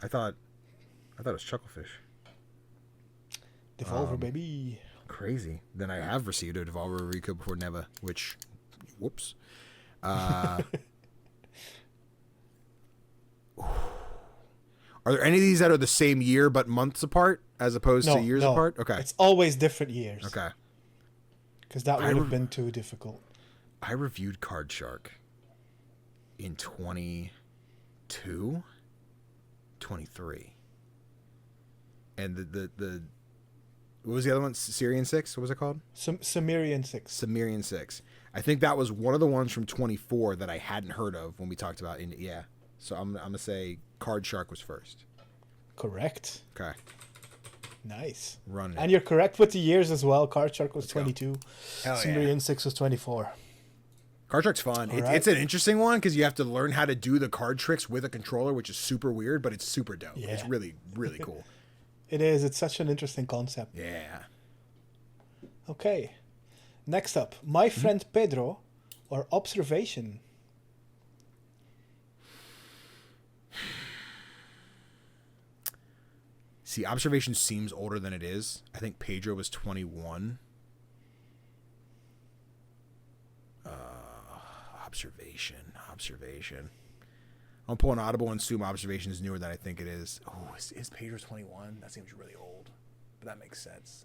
I thought it was Chucklefish. Devolver, baby. Crazy. Then I have received a Devolver review before Neva, which, whoops. Are there any of these that are the same year but months apart as opposed to years apart? Okay. It's always different years. Okay. Because that would have been too difficult. I reviewed Card Shark in 22, 23. And the what was the other one? Syrian 6? What was it called? Sumerian 6. Sumerian 6. I think that was one of the ones from 24 that I hadn't heard of when we talked about it. Yeah. So I'm going to say Card Shark was first. Correct. Okay. Nice. Run it. And you're correct with the years as well. Card Shark was 22. Hell Sumerian 6 was 24. Card Shark's fun. It's an interesting one because you have to learn how to do the card tricks with a controller, which is super weird, but it's super dope. Yeah. It's really, really cool. It is. It's such an interesting concept. Yeah. Okay. Next up, My Friend Pedro or Observation? See, Observation seems older than it is. I think Pedro was 21. Observation. I'm pulling Audible and assume Observation is newer than I think it is. Oh, is Pedro 21? That seems really old, but that makes sense.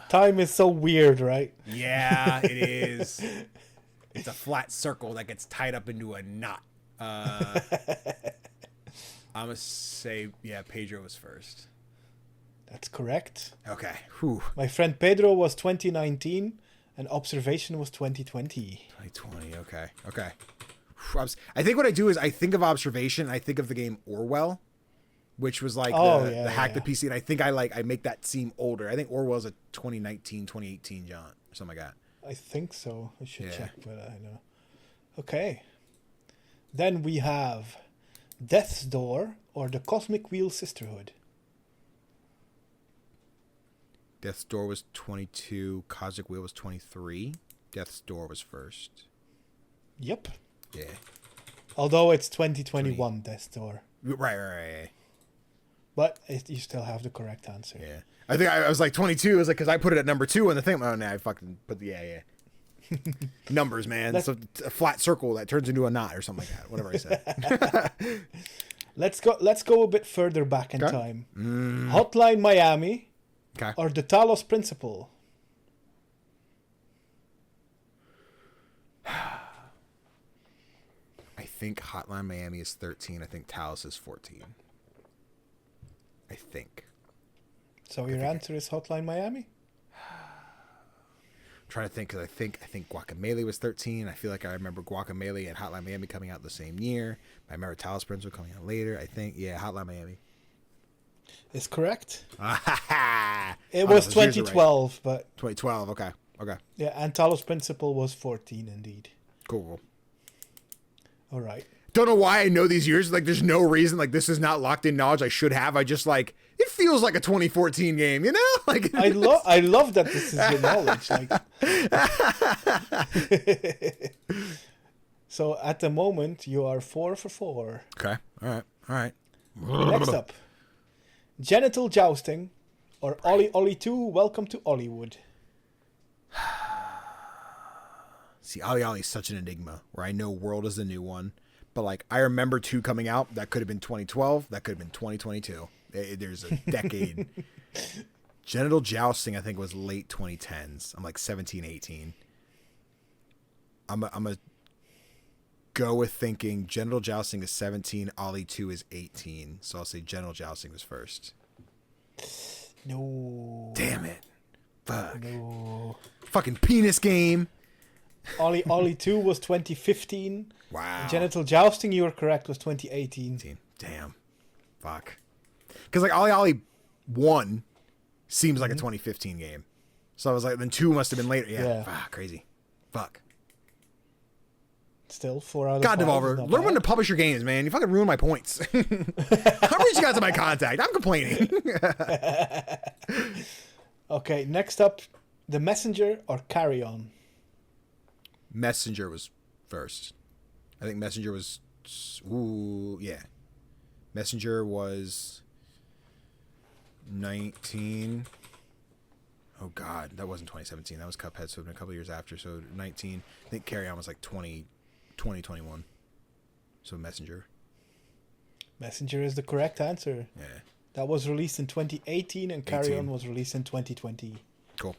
Time is so weird, right? Yeah, it is. It's a flat circle that gets tied up into a knot. I'm going to say, yeah, Pedro was first. That's correct. Okay. Whew. My Friend Pedro was 2019 and Observation was 2020. 2020, okay. I think what I do is I think of Observation, I think of the game Orwell, which was like the hack the PC, and I think I make that seem older. I think Orwell's a 2019, 2018 John, or something like that. I think so. I should check, but I know. Okay. Then we have Death's Door or the Cosmic Wheel Sisterhood. Death's Door was 22, Cosmic Wheel was 23. Death's Door was first. Yep. Yeah. Although it's 2021 Death's Door. Right. But you still have the correct answer. Yeah. I think I was like 22. It was like, because I put it at number 2 on the thing. Oh, no, I fucking put the, yeah. Numbers, man. So a flat circle that turns into a knot or something like that. Whatever I said. Let's go a bit further back in time. Hotline Miami or the Talos Principle. I think Hotline Miami is 13. I think Talos is 14. I think. So your answer is Hotline Miami? I'm trying to think because I think Guacamelee was 13. I feel like I remember Guacamelee and Hotline Miami coming out the same year. I remember Talos Principle coming out later. I think, Hotline Miami. Is correct. It was 2012, but 2012. Okay. Yeah, and Talos Principle was 14 indeed. Cool. All right. Don't know why I know these years. Like, there's no reason. Like, this is not locked in knowledge I should have. I just like it feels like a 2014 game. You know, like I love that this is your knowledge. Like, so at the moment you are 4 for 4. Okay. All right. Next up, Genital Jousting or Ollie 2, Welcome to Hollywood. See, Ollie Ollie's such an enigma where I know World is the new one, but like I remember 2 coming out. That could have been 2012. That could have been 2022. There's a decade. Genital Jousting, I think, was late 2010s. I'm like 17, 18. I'm a go with thinking Genital Jousting is 17, Ollie 2 is 18. So I'll say Genital Jousting was first. No. Damn it. Fuck. No. Fucking penis game. Ollie 2 was 2015. Wow. Genital Jousting, you were correct, was 2018. Damn. Fuck. Because like Ollie 1 seems like a 2015 game. So I was like, then 2 must have been later. Yeah. Fuck, crazy. Fuck. Still 4 out of God, 5. Devolver, learn when to publish your games, man. You fucking ruin my points. I'm reaching out to my contact. I'm complaining. Okay, next up, The Messenger or Carry On? Messenger was first. I think Messenger was... Ooh, yeah. Messenger was 19... Oh, God. That wasn't 2017. That was Cuphead, so it would have been a couple years after. So 19... I think Carry On was like 2021. So Messenger. Messenger is the correct answer. Yeah. That was released in 2018 and Carry On was released in 2020. Cool.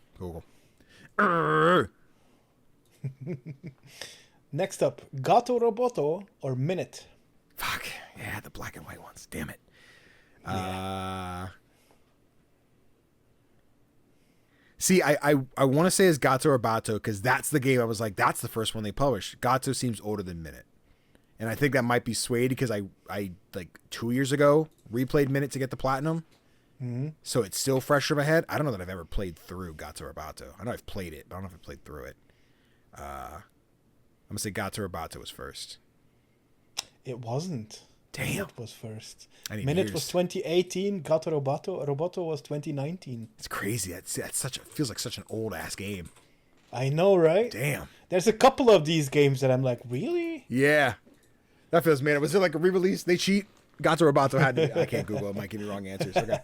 Next up, Gato Roboto or Minute? Fuck. Yeah, the black and white ones. Damn it. See, I want to say it's Gato or Bato because that's the game I was like, that's the first one they published. Gato seems older than Minute. And I think that might be swayed because I like 2 years ago replayed Minute to get the platinum. Mm-hmm. So it's still fresh in my head. I don't know that I've ever played through Gato or Bato. I know I've played it, but I don't know if I played through it. I'm going to say Gato or Bato was first. It wasn't. Damn. Minute was first. Minute was 2018. Gato Roboto was 2019. It's crazy. That's such a feels like such an old ass game. I know, right? Damn. There's a couple of these games that I'm like, really? Yeah. That feels, man. Was it like a re-release? They cheat? Gato or Bato had to, I can't Google. It might give me wrong answers. Okay.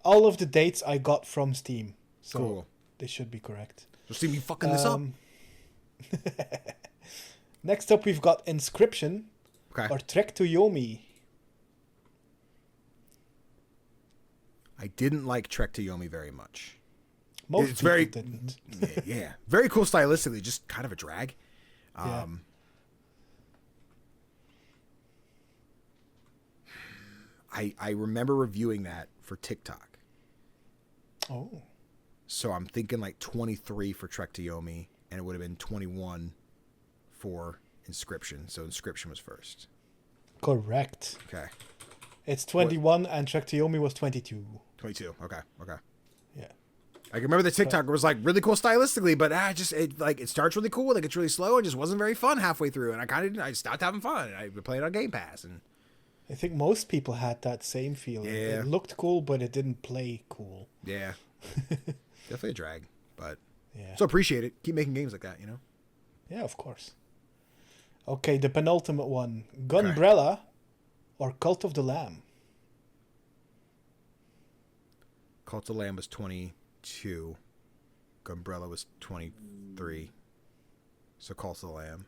All of the dates I got from Steam. So cool. They should be correct. So Steam, you fucking this up? Next up, we've got Inscription or Trek to Yomi. I didn't like Trek to Yomi very much. Most people didn't. Yeah. Very cool stylistically, just kind of a drag. I remember reviewing that for TikTok. Oh. So I'm thinking like 23 for Trek to Yomi, and it would have been 21 for Inscription. So Inscription was first. Correct. Okay. It's 21 and Trek to Yomi was 22. 22. Okay. Yeah. I can remember the TikTok was like really cool stylistically, but it starts really cool, like it's really slow, and just wasn't very fun halfway through, and I stopped having fun. I played on Game Pass, and I think most people had that same feeling. Yeah. It looked cool, but it didn't play cool. Yeah. Definitely a drag, but yeah. So appreciate it. Keep making games like that, you know? Yeah, of course. Okay, the penultimate one. Gunbrella or Cult of the Lamb? Cult of the Lamb was 22. Gunbrella was 23. So Cult of the Lamb.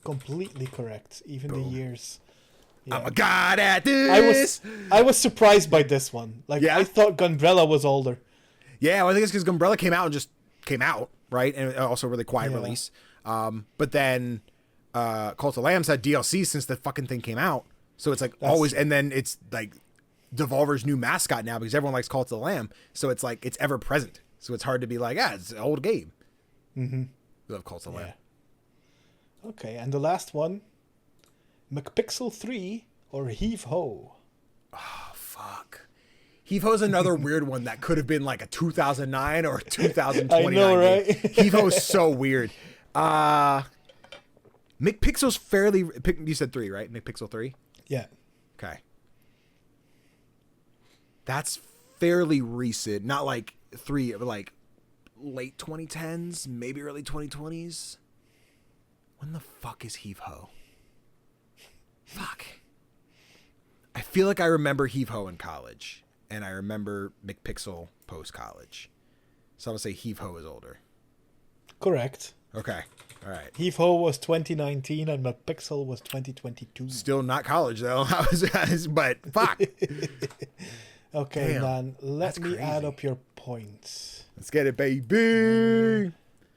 Completely correct. Even Boom. The years. Yeah. I'm a god at this! I was surprised by this one. I thought Gunbrella was older. Yeah, well, I think it's because Gunbrella came out and just came out, right? And also a really quiet release. But then Cult of the Lamb's had DLC since the fucking thing came out. So it's like always, and then it's like Devolver's new mascot now because everyone likes Cult of the Lamb. So it's like, it's ever present. So it's hard to be like, it's an old game. Mm-hmm. We love Cult of the Lamb. Okay, and the last one. McPixel 3 or Heave Ho? Oh, fuck. Heave Ho's another weird one that could have been like a 2009 or a 2029 I know, right? Heave Ho's so weird. McPixel's fairly... You said 3, right? McPixel 3? Yeah. Okay. That's fairly recent. Not like 3, but like late 2010s, maybe early 2020s. When the fuck is Heave Ho? Fuck. I feel like I remember Heave Ho in college, and I remember McPixel post-college. So I'm going to say Heave Ho is older. Correct. Okay. All right. Heave Ho was 2019 and McPixel was 2022. Still not college, though. But fuck. Okay, Damn, man. Let me crazy. add up your points. Let's get it, baby.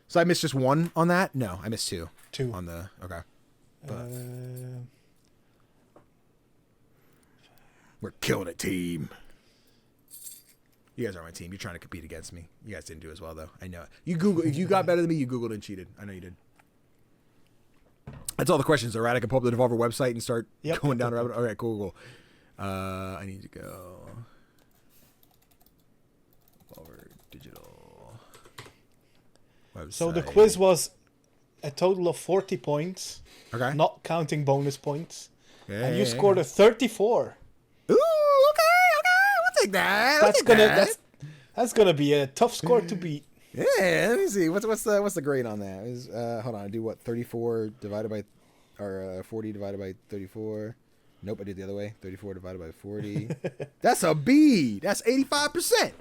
So I missed just one on that? No, I missed two. Two. On the... Okay. But we're killing it, team. You guys are my team. You're trying to compete against me. You guys didn't do as well, though. I know it. You Google. If you got better than me, you Googled and cheated. I know you did. That's all the questions, all right? I can pull up the Devolver website and start going down the rabbit. All right, cool. I need to go. Devolver Digital website. So the quiz was a total of 40 points. Okay. Not counting bonus points. Yeah, And you scored a 34. Ooh, okay. We'll take that. That's gonna be a tough score to beat. Yeah, let me see. What's the grade on that? Is hold on, I do what? 34 divided by, or 40 divided by 34. Nope, I did the other way. 34 divided by 40. That's a B. That's 85%.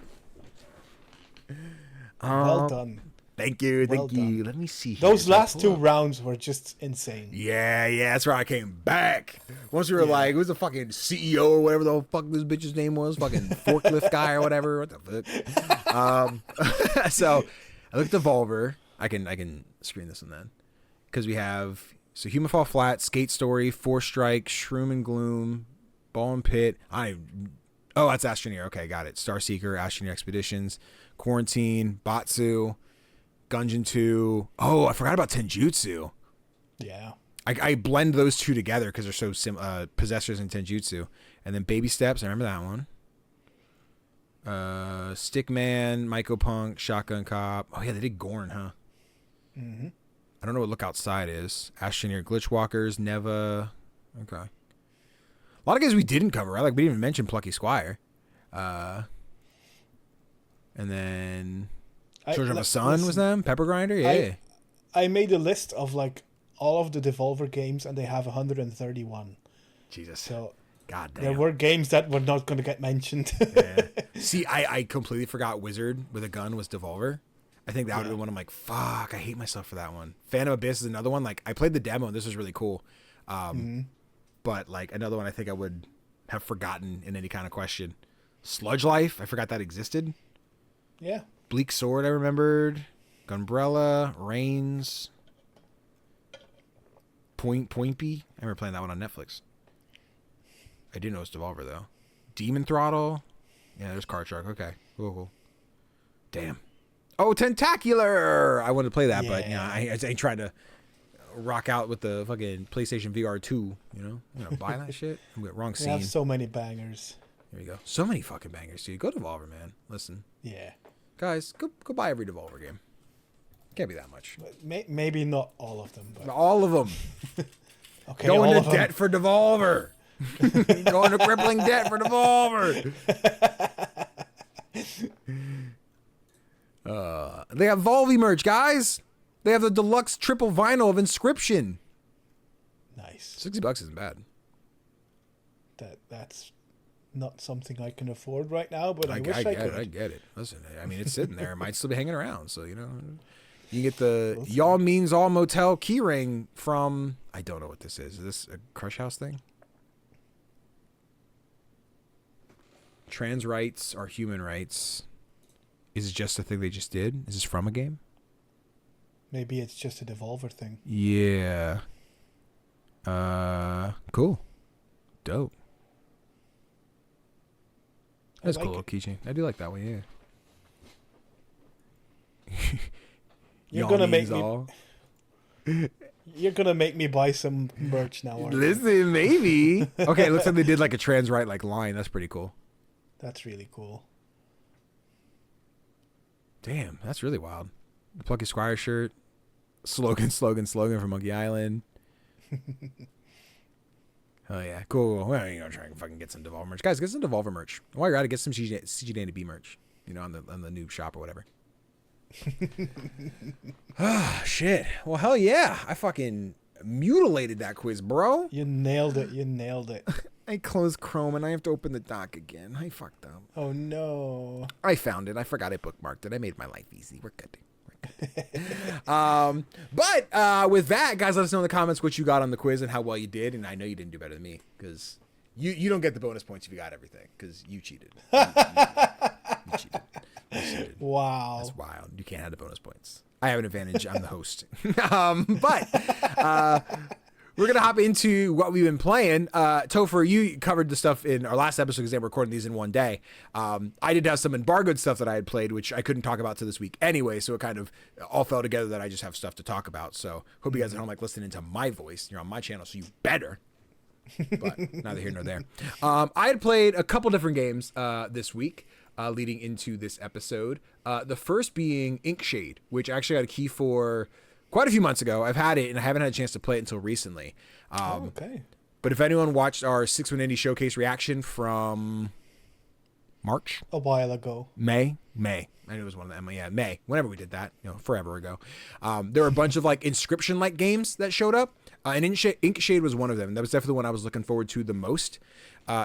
Well done. Thank you. Well done. Let me see. Those last two rounds were just insane. Yeah, that's right. I came back. Once we were like, who's the fucking CEO or whatever the fuck this bitch's name was? Fucking forklift guy or whatever. What the fuck? So I looked at Devolver. I can screen this one then. Because we have Human Fall Flat, Skate Story, Four Strike, Shroom and Gloom, Ball and Pit. That's Astroneer. Okay, got it. Starseeker, Astroneer Expeditions, Quarantine, Batsu, Gungeon 2. Oh, I forgot about Tenjutsu. Yeah. I blend those two together because they're so Possessors and Tenjutsu. And then Baby Steps, I remember that one. Stickman, Mycopunk, Shotgun Cop. Oh yeah, they did Gorn, huh? Mm-hmm. I don't know what Look Outside is. Astroneer, Glitchwalkers, Neva. Okay. A lot of guys we didn't cover, right? Like we didn't even mention Plucky Squire. And then Children of the Sun was them? Pepper Grinder? Yeah. I made a list of like all of the Devolver games and they have 131. Jesus. So God damn. there were games that were not going to get mentioned. Yeah. See, I completely forgot Wizard with a Gun was Devolver. I think that would have been one. I'm like, fuck, I hate myself for that one. Phantom Abyss is another one. Like, I played the demo and this was really cool. But like another one I think I would have forgotten in any kind of question. Sludge Life, I forgot that existed. Yeah. Bleak Sword, I remembered. Gunbrella, Reigns. Pointy. I remember playing that one on Netflix. I didn't know it was Devolver, though. Demon Throttle. Yeah, there's Card Shark. Okay. Cool. Damn. Oh, Tentacular! I wanted to play that, but I ain't trying to rock out with the fucking PlayStation VR 2, you know? I'm gonna buy that shit. I'm going wrong scene. We have so many bangers. There you go. So many fucking bangers, dude. Go Devolver, man. Listen. Yeah. Guys, go buy every Devolver game. Can't be that much. Maybe not all of them. But... All of them. Okay, Going to debt for Devolver. Going to crippling debt for Devolver. They have Volvi merch, guys. They have the deluxe triple vinyl of Inscription. Nice. $60 isn't bad. That's not something I can afford right now, but I wish I could. I get it. Listen, I mean, it's sitting there. It might still be hanging around. So, you know, you get the Y'all Means All Motel keyring from, I don't know what this is. Is this a Crush House thing? Trans rights are human rights. Is it just a thing they just did? Is this from a game? Maybe it's just a Devolver thing. Yeah. Cool. Dope. That's cool little keychain. I do like that one, yeah. You're gonna make me. You're gonna make me buy some merch now. Listen, maybe. Okay, it looks like they did like a trans right like line. That's pretty cool. That's really cool. Damn, that's really wild. The Plucky Squire shirt. Slogan from Monkey Island. Oh yeah, cool. Well, you know, try and fucking get some Devolver merch, guys. Get some Devolver merch. While you're at it, get some CGDannyB merch. You know, on the noob shop or whatever. Ah, shit. Well, hell yeah! I fucking mutilated that quiz, bro. You nailed it. You nailed it. I closed Chrome and I have to open the dock again. I fucked up. Oh no. I found it. I forgot I bookmarked it. I made my life easy. We're good. But with that, guys, let us know in the comments what you got on the quiz and how well you did. And I know you didn't do better than me because you don't get the bonus points if you got everything because you cheated. You cheated. You cheated. Wow. That's wild. You can't have the bonus points. I have an advantage. I'm the host. But we're going to hop into what we've been playing. Tofr, you covered the stuff in our last episode because they were recording these in one day. I did have some embargoed stuff that I had played, which I couldn't talk about to this week anyway, so it kind of all fell together that I just have stuff to talk about. So hope you guys at home like listening to my voice. You're on my channel, so you better. But neither here nor there. I had played a couple different games this week leading into this episode. The first being Inkshade, which I actually got a key for quite a few months ago. I've had it, and I haven't had a chance to play it until recently. Okay. But if anyone watched our 6-Win Indie Showcase reaction from March? A while ago. May. I knew it was one of them. Yeah, May. Whenever we did that, forever ago. There were a bunch of like Inscription-like games that showed up, and Inkshade was one of them. That was definitely the one I was looking forward to the most.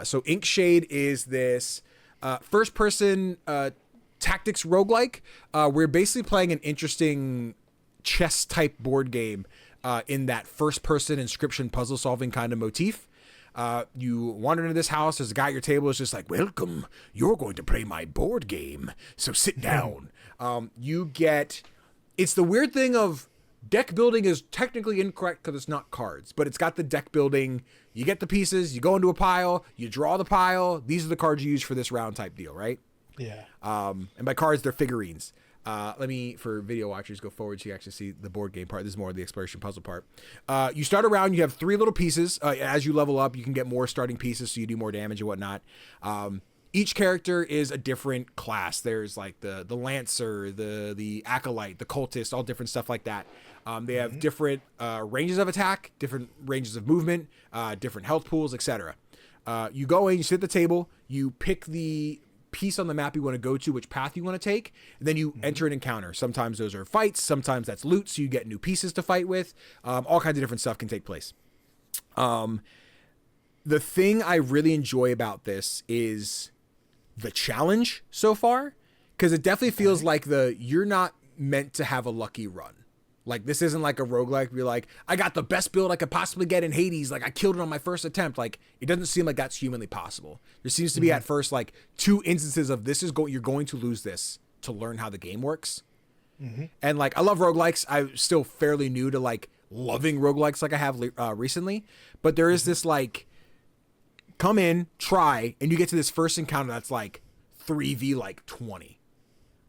So Inkshade is this first-person tactics roguelike. We're basically playing an interesting chess type board game in that first person inscription puzzle solving kind of motif. You wander into this house, there's a guy at your table is just like, welcome, you're going to play my board game, so sit down. It's the weird thing of deck building is technically incorrect because it's not cards, but it's got the deck building. You get the pieces, you go into a pile, you draw the pile, these are the cards you use for this round type deal, right? Yeah. And by cards, they're figurines. Let me, for video watchers, go forward so you actually see the board game part. This is more of the exploration puzzle part. You start a round, you have 3 little pieces. As you level up, you can get more starting pieces so you do more damage and whatnot. Each character is a different class. There's like the Lancer, the Acolyte, the Cultist, all different stuff like that. They have different ranges of attack, different ranges of movement, different health pools, etc. You go in, you sit at the table, you pick the piece on the map you want to go to, which path you want to take, and then you enter an encounter. Sometimes those are fights, sometimes that's loot, so you get new pieces to fight with. All kinds of different stuff can take place. The thing I really enjoy about this is the challenge so far, because it definitely feels like you're not meant to have a lucky run. Like, this isn't like a roguelike where you're like, I got the best build I could possibly get in Hades. Like, I killed it on my first attempt. Like, it doesn't seem like that's humanly possible. There seems to be at first, like, 2 instances of you're going to lose this to learn how the game works. And, like, I love roguelikes. I'm still fairly new to, like, loving roguelikes like I have recently. But there is this, like, come in, try, and you get to this first encounter that's, like, 3v, like, 20.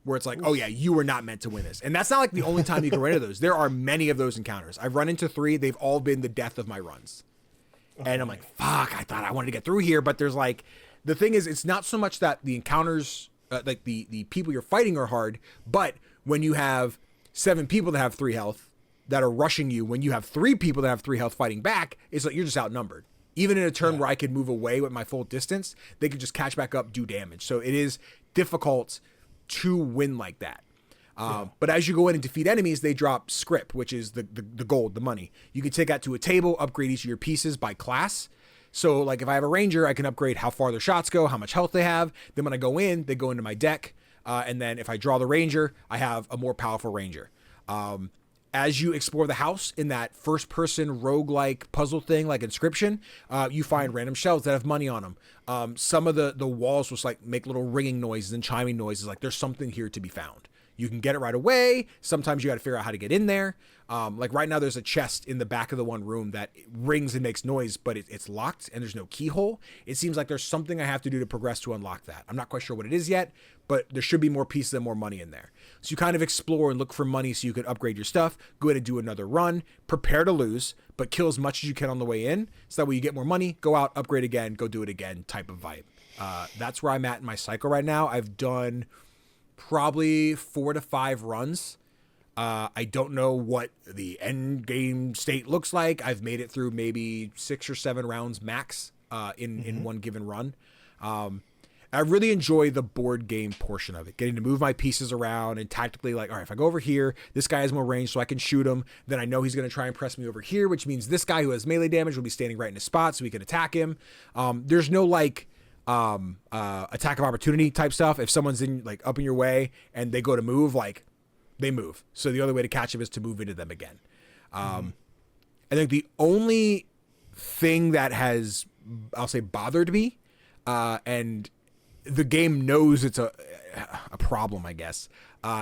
Where it's like, oh yeah, you were not meant to win this. And that's not like the only time you can run into those. There are many of those encounters. I've run into 3. They've all been the death of my runs. Okay. And I'm like, fuck, I thought I wanted to get through here. But there's like, the thing is, it's not so much that the encounters, like the people you're fighting are hard, but when you have 7 people that have 3 health that are rushing you, when you have 3 people that have 3 health fighting back, it's like you're just outnumbered. Even in a turn where I could move away with my full distance, they could just catch back up, do damage. So it is difficult to win like that. But as you go in and defeat enemies, they drop scrip, which is the gold, the money. You can take that to a table, upgrade each of your pieces by class. So like if I have a ranger, I can upgrade how far their shots go, how much health they have. Then when I go in, they go into my deck. And then if I draw the ranger, I have a more powerful ranger. As you explore the house in that first-person roguelike puzzle thing like Inscription, you find random shelves that have money on them. Some of the walls just like make little ringing noises and chiming noises, like there's something here to be found. You can get it right away. Sometimes you got to figure out how to get in there. Like right now, there's a chest in the back of the one room that rings and makes noise, but it's locked and there's no keyhole. It seems like there's something I have to do to progress to unlock that. I'm not quite sure what it is yet, but there should be more pieces and more money in there. So you kind of explore and look for money so you can upgrade your stuff, go ahead and do another run, prepare to lose, but kill as much as you can on the way in. So that way you get more money, go out, upgrade again, go do it again type of vibe. That's where I'm at in my cycle right now. I've done probably 4 to 5 runs. I don't know what the end game state looks like. I've made it through maybe 6 or 7 rounds max in one given run. I really enjoy the board game portion of it, getting to move my pieces around and tactically like, all right, if I go over here, this guy has more range so I can shoot him. Then I know he's going to try and press me over here, which means this guy who has melee damage will be standing right in his spot so we can attack him. There's no like attack of opportunity type stuff. If someone's in like up in your way and they go to move, like they move. So the only way to catch them is to move into them again. I think the only thing that has, I'll say, bothered me, and the game knows it's a problem, I guess,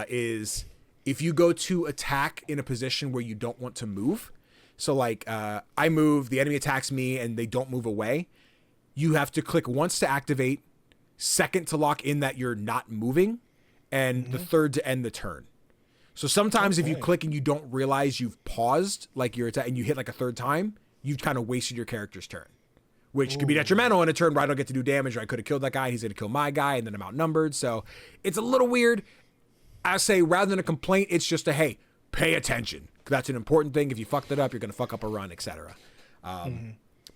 is if you go to attack in a position where you don't want to move. So like I move, the enemy attacks me and they don't move away. You have to click once to activate, second to lock in that you're not moving, and the third to end the turn. So sometimes if you click and you don't realize you've paused, like you're and you hit like a third time, you've kind of wasted your character's turn, which could be detrimental in a turn where I don't get to do damage, or I could have killed that guy, he's going to kill my guy, and then I'm outnumbered. So it's a little weird. I say rather than a complaint, it's just a, hey, pay attention. That's an important thing. If you fucked it up, you're going to fuck up a run, etc.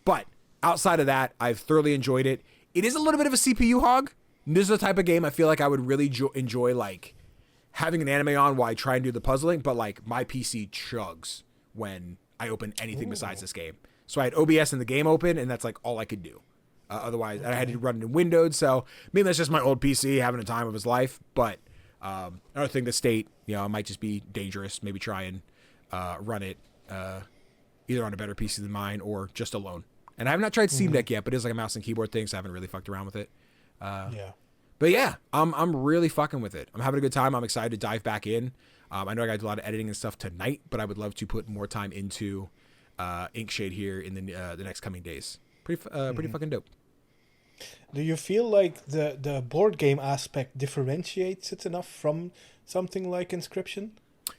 But outside of that, I've thoroughly enjoyed it. It is a little bit of a CPU hog. This is the type of game I feel like I would really enjoy, like, having an anime on while I try and do the puzzling, but like my PC chugs when I open anything besides this game. So I had OBS in the game open, and that's like all I could do. Otherwise, I had to run it in Windows. So maybe that's just my old PC having a time of his life. But another thing, the state, you know, it might just be dangerous. Maybe try and run it either on a better PC than mine or just alone. And I have not tried Steam Deck yet, but it's like a mouse and keyboard thing, so I haven't really fucked around with it. But yeah, I'm really fucking with it. I'm having a good time. I'm excited to dive back in. I know I got to do a lot of editing and stuff tonight, but I would love to put more time into Inkshade here in the next coming days. Pretty fucking dope. Do you feel like the board game aspect differentiates it enough from something like Inscription?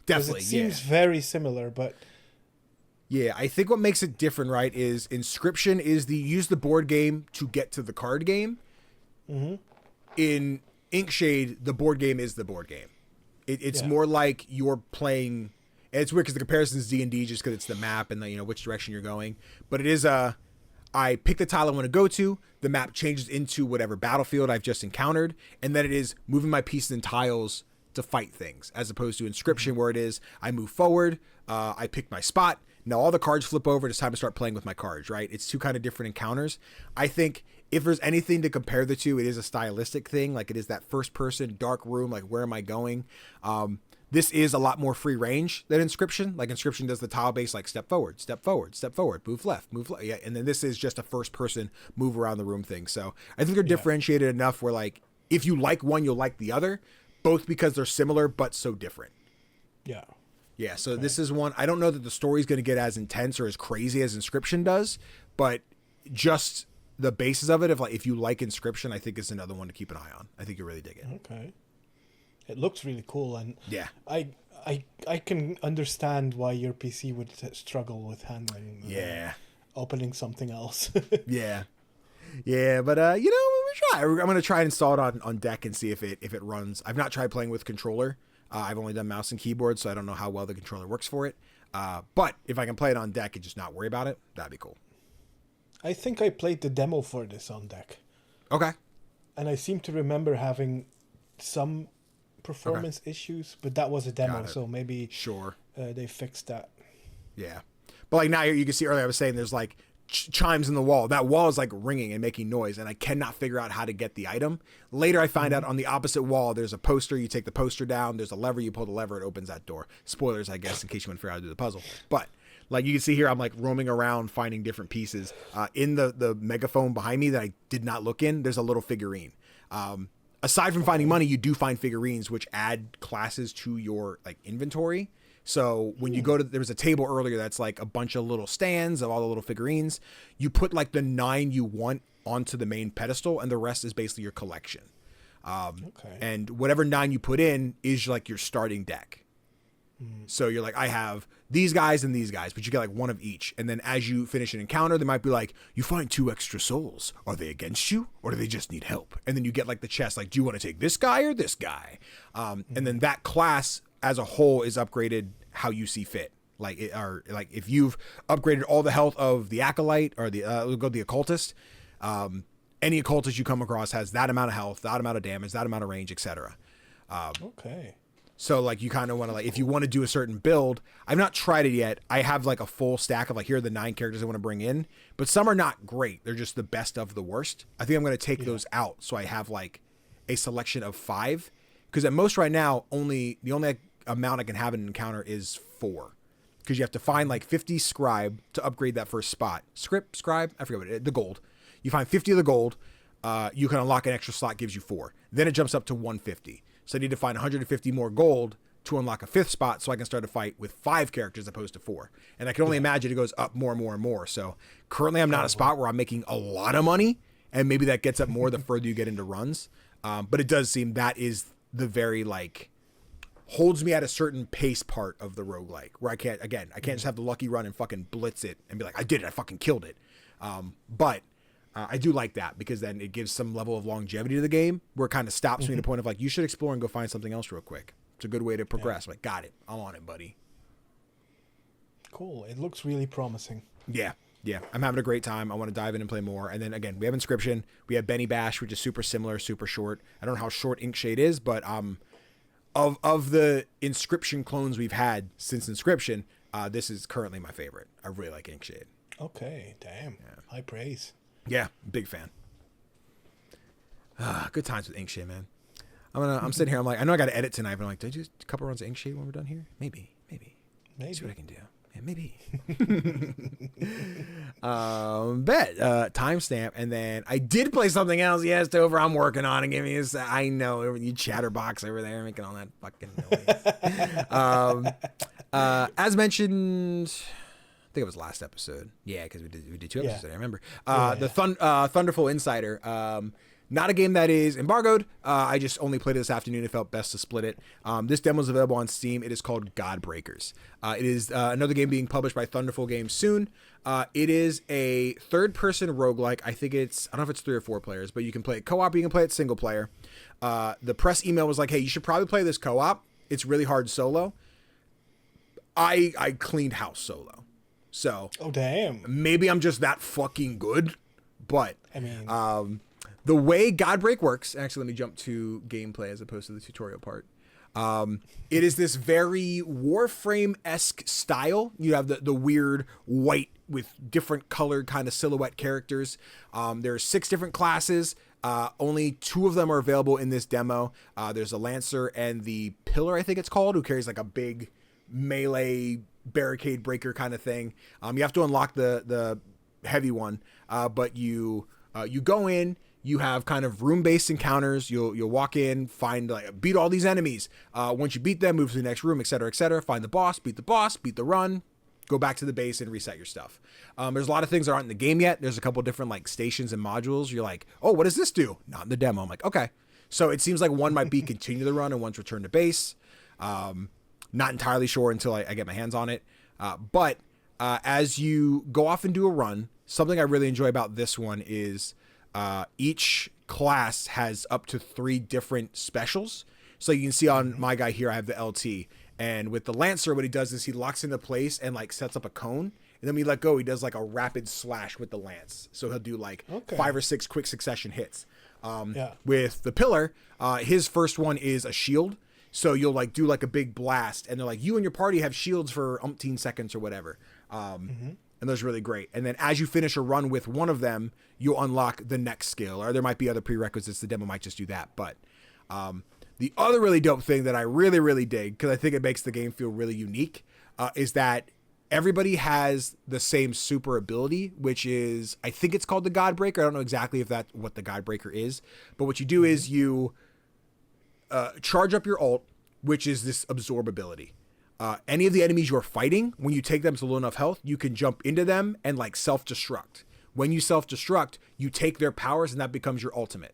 Definitely, it seems very similar, but... Yeah, I think what makes it different, right, is Inscription is use the board game to get to the card game. In Inkshade, the board game is the board game. It's more like you're playing. And it's weird because the comparison is D&D just because it's the map and the, which direction you're going. But it is I pick the tile I want to go to. The map changes into whatever battlefield I've just encountered, and then it is moving my pieces and tiles to fight things, as opposed to Inscription where it is I move forward, I pick my spot. Now all the cards flip over. It's time to start playing with my cards, right? It's two kind of different encounters. I think if there's anything to compare the two, it is a stylistic thing. Like it is that first person dark room. Like where am I going? This is a lot more free range than Inscription. Like Inscription does the tile base, like step forward, step forward, step forward, move left. Yeah. And then this is just a first person move around the room thing. So I think they're differentiated enough where like, if you like one, you'll like the other, both because they're similar, but so different. Yeah. Yeah, so this is one, I don't know that the story's going to get as intense or as crazy as Inscription does, but just the basis of it, if you like Inscription, I think it's another one to keep an eye on. I think you'll really dig it. Okay. It looks really cool, and yeah, I can understand why your PC would struggle with handling opening something else. Yeah, but we try. I'm going to try and install it on deck and see if it runs. I've not tried playing with controller. I've only done mouse and keyboard, so I don't know how well the controller works for it. But if I can play it on deck and just not worry about it, that'd be cool. I think I played the demo for this on deck. Okay. And I seem to remember having some performance issues, but that was a demo, so maybe they fixed that. Yeah. But like now you can see earlier I was saying there's like chimes in the wall. That wall is like ringing and making noise, and I cannot figure out how to get the item. Later I find out on the opposite wall there's a poster. You take the poster down, there's a lever, you pull the lever, it opens that door. Spoilers, I guess, in case you want to figure out how to do the puzzle. But like you can see here, I'm like roaming around finding different pieces. In the megaphone behind me that I did not look in, there's a little figurine. Aside from finding money, you do find figurines which add classes to your like inventory. So when you go to, there was a table earlier that's like a bunch of little stands of all the little figurines. You put like the 9 you want onto the main pedestal, and the rest is basically your collection. And whatever 9 you put in is like your starting deck. So you're like, I have these guys and these guys, but you get like one of each. And then as you finish an encounter, they might be like, you find 2 extra souls. Are they against you, or do they just need help? And then you get like the chest, like, do you want to take this guy or this guy? And then that class as a whole is upgraded how you see fit. Like if you've upgraded all the health of the acolyte or the occultist, any occultist you come across has that amount of health, that amount of damage, that amount of range, etc. Okay. So like you kind of want to like if you want to do a certain build, I've not tried it yet. I have like a full stack of like here are the 9 characters I want to bring in, but some are not great. They're just the best of the worst. I think I'm going to take those out so I have like a selection of 5 because at most right now the only amount I can have in an encounter is 4 because you have to find like 50 scribe to upgrade that first spot. Scribe, I forget what it is, the gold. You find 50 of the gold, you can unlock an extra slot, gives you 4. Then it jumps up to 150. So I need to find 150 more gold to unlock a 5th spot so I can start a fight with 5 characters opposed to 4. And I can only imagine it goes up more and more and more. So currently I'm not at a spot where I'm making a lot of money, and maybe that gets up more the further you get into runs. But it does seem that is the very like holds me at a certain pace part of the roguelike where I can't just have the lucky run and fucking blitz it and be like, I did it, I fucking killed it. But I do like that because then it gives some level of longevity to the game where it kind of stops me to the point of like, you should explore and go find something else real quick. It's a good way to progress. I'm like, got it. I'm on it, buddy. Cool. It looks really promising. Yeah. I'm having a great time. I want to dive in and play more. And then again, we have Inscription. We have Benny Bash, which is super similar, super short. I don't know how short Inkshade is, but of the Inscription clones we've had since Inscription, this is currently my favorite. I really like Inkshade. Okay, damn. Yeah. High praise. Yeah, big fan. Good times with Inkshade, man. I'm sitting here. I'm like, I know I got to edit tonight, but I'm like, did I do a couple runs of Inkshade when we're done here? Maybe. See what I can do. Yeah, maybe. Bet timestamp, and then I did play something else. Yes, Tofr, I'm working on it. Give me this. I know you chatterbox over there making all that fucking noise. As mentioned. I think it was last episode. Yeah, because we did 2 episodes. I remember. Thunderful Insider. Not a game that is embargoed. I just only played it this afternoon. It felt best to split it. This demo is available on Steam. It is called Godbreakers. It is another game being published by Thunderful Games soon. It is a third-person roguelike. I don't know if it's 3 or 4 players, but you can play it co-op or you can play it single player. The press email was like, hey, you should probably play this co-op. It's really hard solo. I cleaned house solo. So, oh damn, maybe I'm just that fucking good, but I mean, the way Godbreak works. Actually, let me jump to gameplay as opposed to the tutorial part. It is this very Warframe-esque style. You have the weird white with different colored kind of silhouette characters. There's 6 different classes. Only 2 of them are available in this demo. There's a Lancer and the Pillar, I think it's called, who carries like a big melee barricade breaker kind of thing. You have to unlock the heavy one, but you go in. You have kind of room-based encounters. You'll walk in, beat all these enemies. Once you beat them, move to the next room, etc., etc. Find the boss, beat the run, go back to the base and reset your stuff. There's a lot of things that aren't in the game yet. There's a couple different like stations and modules. You're like, oh, what does this do? Not in the demo. I'm like, okay. So it seems like one might be continue the run and one's return to base. Not entirely sure until I get my hands on it. But as you go off and do a run, something I really enjoy about this one is each class has up to 3 different specials. So you can see on my guy here, I have the LT. And with the Lancer, what he does is he locks into place and like sets up a cone. And then when you let go, he does like a rapid slash with the lance. So he'll do like 5 or 6 quick succession hits. With the Pillar, his first one is a shield. So you'll like do like a big blast, and they're like, you and your party have shields for umpteen seconds or whatever. And those are really great. And then as you finish a run with one of them, you'll unlock the next skill, or there might be other prerequisites. The demo might just do that. But the other really dope thing that I really, really dig, because I think it makes the game feel really unique, is that everybody has the same super ability, which is, I think it's called the Godbreaker. I don't know exactly if that's what the Godbreaker is. But what you do is you charge up your ult, which is this absorb ability. Any of the enemies you're fighting, when you take them to low enough health, you can jump into them and like self-destruct. When you self-destruct, you take their powers and that becomes your ultimate.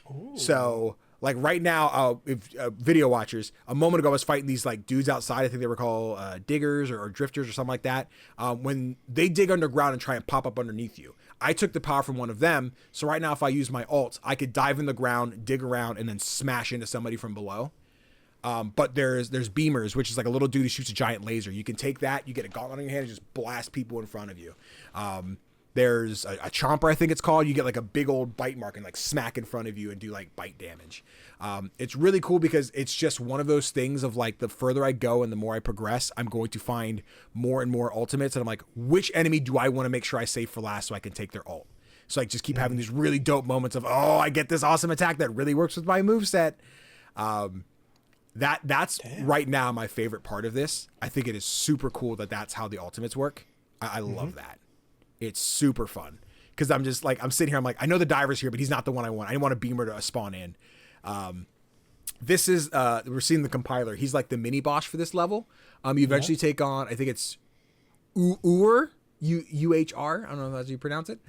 Ooh. So like right now, if video watchers, a moment ago I was fighting these like dudes outside. I think they were called diggers or drifters or something like that. When they dig underground and try and pop up underneath you, I took the power from one of them. So right now, if I use my ult, I could dive in the ground, dig around, and then smash into somebody from below. But there's beamers, which is like a little dude who shoots a giant laser. You can take that, you get a gauntlet on your hand, and just blast people in front of you. There's a chomper, I think it's called. You get like a big old bite mark and like smack in front of you and do like bite damage. It's really cool because it's just one of those things of like the further I go and the more I progress, I'm going to find more and more ultimates. And I'm like, which enemy do I want to make sure I save for last so I can take their ult? So I just keep having these really dope moments of, oh, I get this awesome attack that really works with my moveset. That's right now my favorite part of this. I think it is super cool that that's how the ultimates work. I love that. It's super fun because I'm just like, I'm sitting here. I'm like, I know the diver's here, but he's not the one I want. I want a beamer to spawn in. This is, we're seeing the compiler. He's like the mini boss for this level. You eventually take on, I think it's Uhr, U-H-R. I don't know how you pronounce it.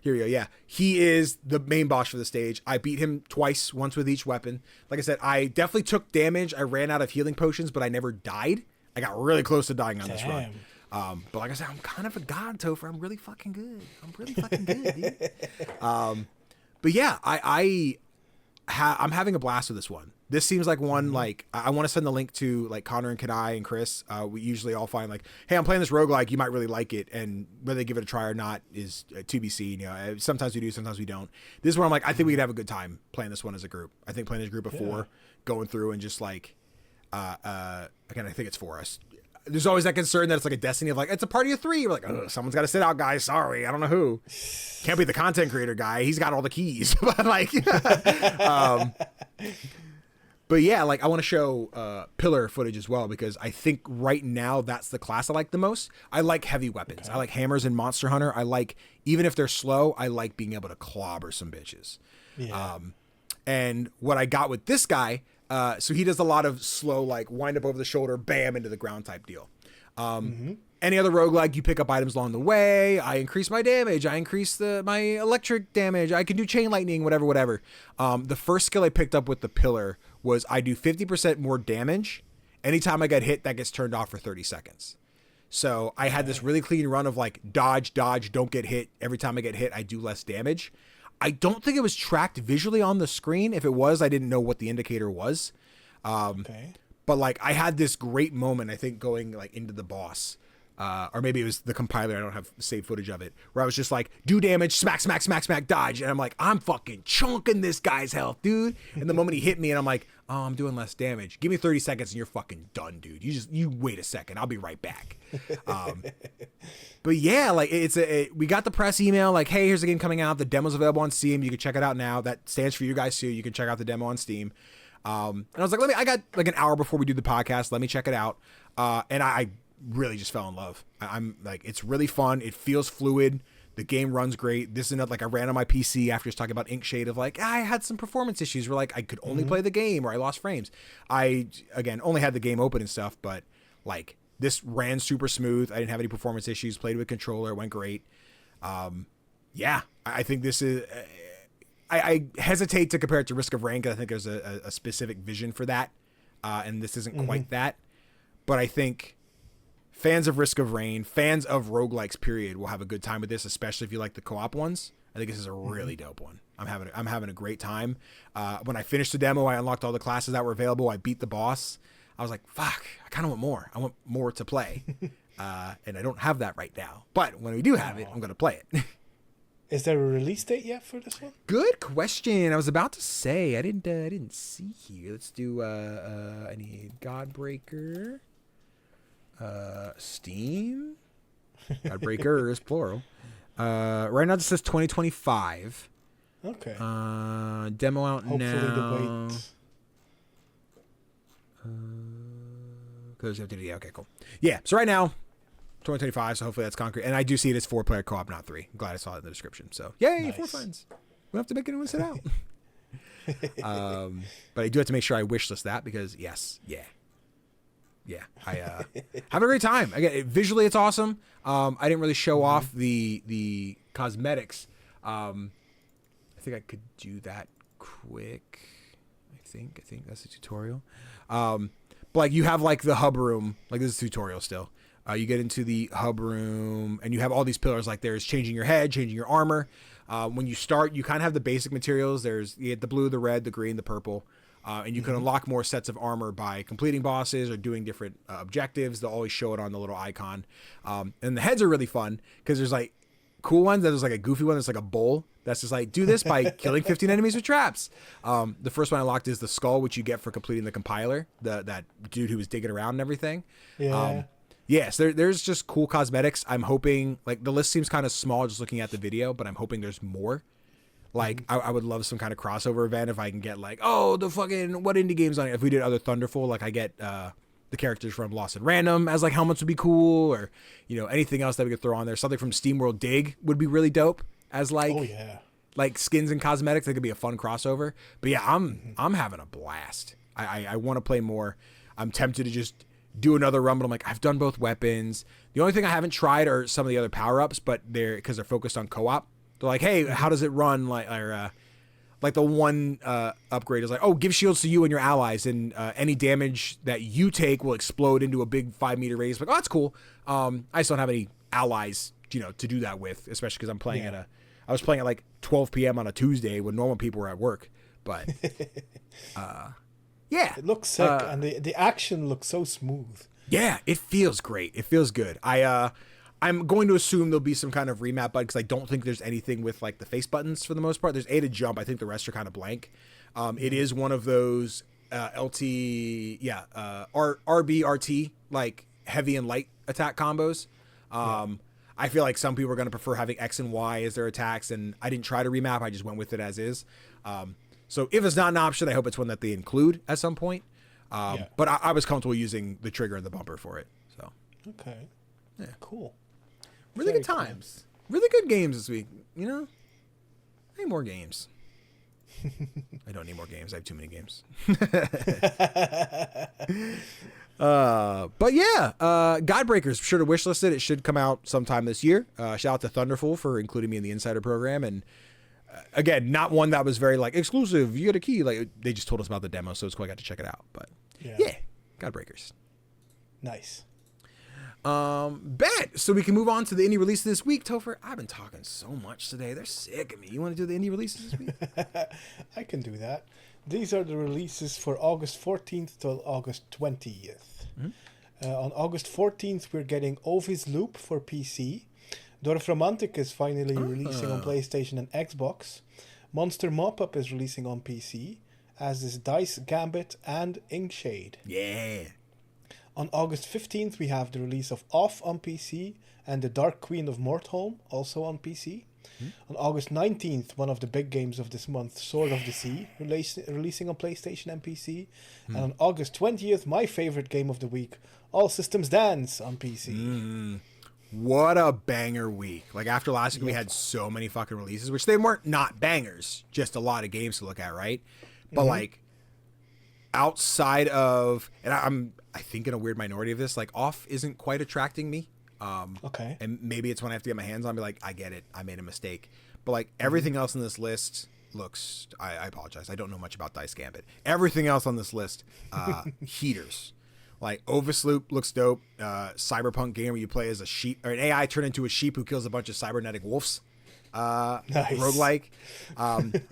Here we go. Yeah. He is the main boss for the stage. I beat him twice, once with each weapon. Like I said, I definitely took damage. I ran out of healing potions, but I never died. I got really close to dying on this run. But like I said, I'm kind of a god, Tofr. I'm really fucking good. Dude. But yeah, I'm having a blast with this one. This seems like one, like, I want to send the link to like Connor and Kanai and Chris. We usually all find like, hey, I'm playing this roguelike. You might really like it. And whether they give it a try or not is to be seen. You know, sometimes we do, sometimes we don't. This is where I'm like, I think we could have a good time playing this one as a group. I think playing as a group of 4, going through and just like, again, I think it's for us. There's always that concern that it's like a Destiny of like, it's a party of 3. We're like, oh, someone's got to sit out, guys. Sorry. I don't know who. Can't be the content creator guy. He's got all the keys. But like, but yeah, like I want to show pillar footage as well, because I think right now that's the class I like the most. I like heavy weapons. I like hammers and Monster Hunter. I like, even if they're slow, I like being able to clobber some bitches. Yeah. And what I got with this guy, so he does a lot of slow, like wind up over the shoulder, bam, into the ground type deal. Any other roguelike, you pick up items along the way. I increase my damage. I increase my electric damage. I can do chain lightning, whatever. The first skill I picked up with the pillar was I do 50% more damage. Anytime I get hit, that gets turned off for 30 seconds. So I had this really clean run of like dodge, don't get hit. Every time I get hit, I do less damage. I don't think it was tracked visually on the screen. If it was, I didn't know what the indicator was. But like I had this great moment, I think, going like into the boss. Or maybe it was the compiler. I don't have saved footage of it, where I was just like, do damage, smack, dodge. And I'm like, I'm fucking chunking this guy's health, dude. And the moment he hit me and I'm like, oh, I'm doing less damage. Give me 30 seconds and you're fucking done, dude. You wait a second. I'll be right back. But yeah, like we got the press email like, hey, here's the game coming out. The demo's available on Steam. You can check it out now. That stands for you guys too. You can check out the demo on Steam. And I was like, I got like an hour before we do the podcast. Let me check it out. And I really just fell in love. I'm like, it's really fun. It feels fluid. The game runs great. This is not like I ran on my PC after just talking about Inkshade of like, I had some performance issues where like I could only play the game or I lost frames. I, again, only had the game open and stuff, but like this ran super smooth. I didn't have any performance issues, played with controller, went great. Yeah, I think this is, I hesitate to compare it to Risk of Rain because I think there's a specific vision for that. And this isn't quite that, but I think fans of Risk of Rain, fans of roguelikes, period, will have a good time with this, especially if you like the co-op ones. I think this is a really dope one. I'm having a great time. When I finished the demo, I unlocked all the classes that were available. I beat the boss. I was like, fuck, I kind of want more. I want more to play. And I don't have that right now. But when we do have it, I'm going to play it. Is there a release date yet for this one? Good question. I was about to say, I didn't see here. Let's do, I need Godbreaker. Steam, Godbreakers plural. Right now it says 2025. Okay. Demo out Hopefully now. The wait. Yeah, okay, cool. Yeah, so right now 2025. So hopefully that's concrete. And I do see it as 4-player co-op, not 3. I'm glad I saw it in the description. So yay, nice. 4 friends. We don't have to make anyone sit out. But I do have to make sure I wishlist that because yeah, I have a great time. Again, visually it's awesome. I didn't really show off the cosmetics. I think I could do that quick. I think that's a tutorial. But like you have like the hub room, like this is a tutorial still. You get into the hub room and you have all these pillars. Like there's changing your head, changing your armor. When you start, you kind of have the basic materials. There's the blue, the red, the green, the purple. And you can unlock more sets of armor by completing bosses or doing different objectives. They'll always show it on the little icon. And the heads are really fun because there's like cool ones. There's like a goofy one that's like a bull. That's just like, do this by killing 15 enemies with traps. The first one I unlocked is the skull, which you get for completing the compiler. That dude who was digging around and everything. Yeah. Yes, there's just cool cosmetics. I'm hoping, like, the list seems kind of small just looking at the video, but I'm hoping there's more. Like, I would love some kind of crossover event if I can get, like, oh, the fucking, what indie games on it? If we did other THUNDERFUL, like, I get the characters from Lost and Random as, like, helmets would be cool, or, you know, anything else that we could throw on there. Something from SteamWorld Dig would be really dope as, like, Oh yeah. like skins and cosmetics. That could be a fun crossover. But yeah, I'm having a blast. I want to play more. I'm tempted to just do another run, but I'm like, I've done both weapons. The only thing I haven't tried are some of the other power-ups, but because they're focused on co-op. They're like, hey, how does it run? Like the one upgrade is like, oh, give shields to you and your allies, and any damage that you take will explode into a big 5-meter radius. Like, oh, that's cool. I just don't have any allies, you know, to do that with, especially because I'm playing I was playing at like 12 p.m. on a Tuesday when normal people were at work. But yeah, It looks sick, and the action looks so smooth. yeah, it feels great. It feels good. I'm going to assume there'll be some kind of remap button because I don't think there's anything with like the face buttons for the most part. There's A to jump. I think the rest are kind of blank. It is one of those RB, RT, like heavy and light attack combos. I feel like some people are going to prefer having X and Y as their attacks, and I didn't try to remap. I just went with it as is. So if it's not an option, I hope it's one that they include at some point. But I was comfortable using the trigger and the bumper for it. So Okay. Yeah. Cool. really Very good times. Really good games this week. You know, I need more games. I don't need more games. I have too many games. But yeah, Godbreakers, sure to wishlist it. It should come out sometime this year. Shout out to THUNDERFUL for including me in the Insider program. And again, not one that was very like exclusive. You get a key. Like they just told us about the demo, so it's cool. I got to check it out. But yeah, Godbreakers. Nice. Bet. So we can move on to the indie releases this week. Tofr, I've been talking so much today. They're sick of me. You want to do the indie releases this week? I can do that. These are the releases for August 14th till August 20th. On August 14th, we're getting Ovis Loop for PC. Dorfromantik is finally releasing on PlayStation and Xbox. Monster Mop-Up is releasing on PC, as is Dice Gambit and Inkshade. Yeah. On August 15th, we have the release of Off on PC and The Dark Queen of Mortholm, also on PC. On August 19th, one of the big games of this month, Sword of the Sea, releasing on PlayStation and PC. And on August 20th, my favorite game of the week, All Systems Dance on PC. What a banger week. Like after last week, we had so many fucking releases, which they weren't not bangers, just a lot of games to look at, right? But like outside of, and I think in a weird minority of this, like Off isn't quite attracting me. Okay. And maybe it's when I have to get my hands on, be like, I get it, I made a mistake. But like everything else on this list looks, I apologize, I don't know much about Dice Gambit. Everything else on this list, heaters. Like Ovis Loop looks dope. Cyberpunk game where you play as a sheep or an AI turned into a sheep who kills a bunch of cybernetic wolves. Nice. Roguelike.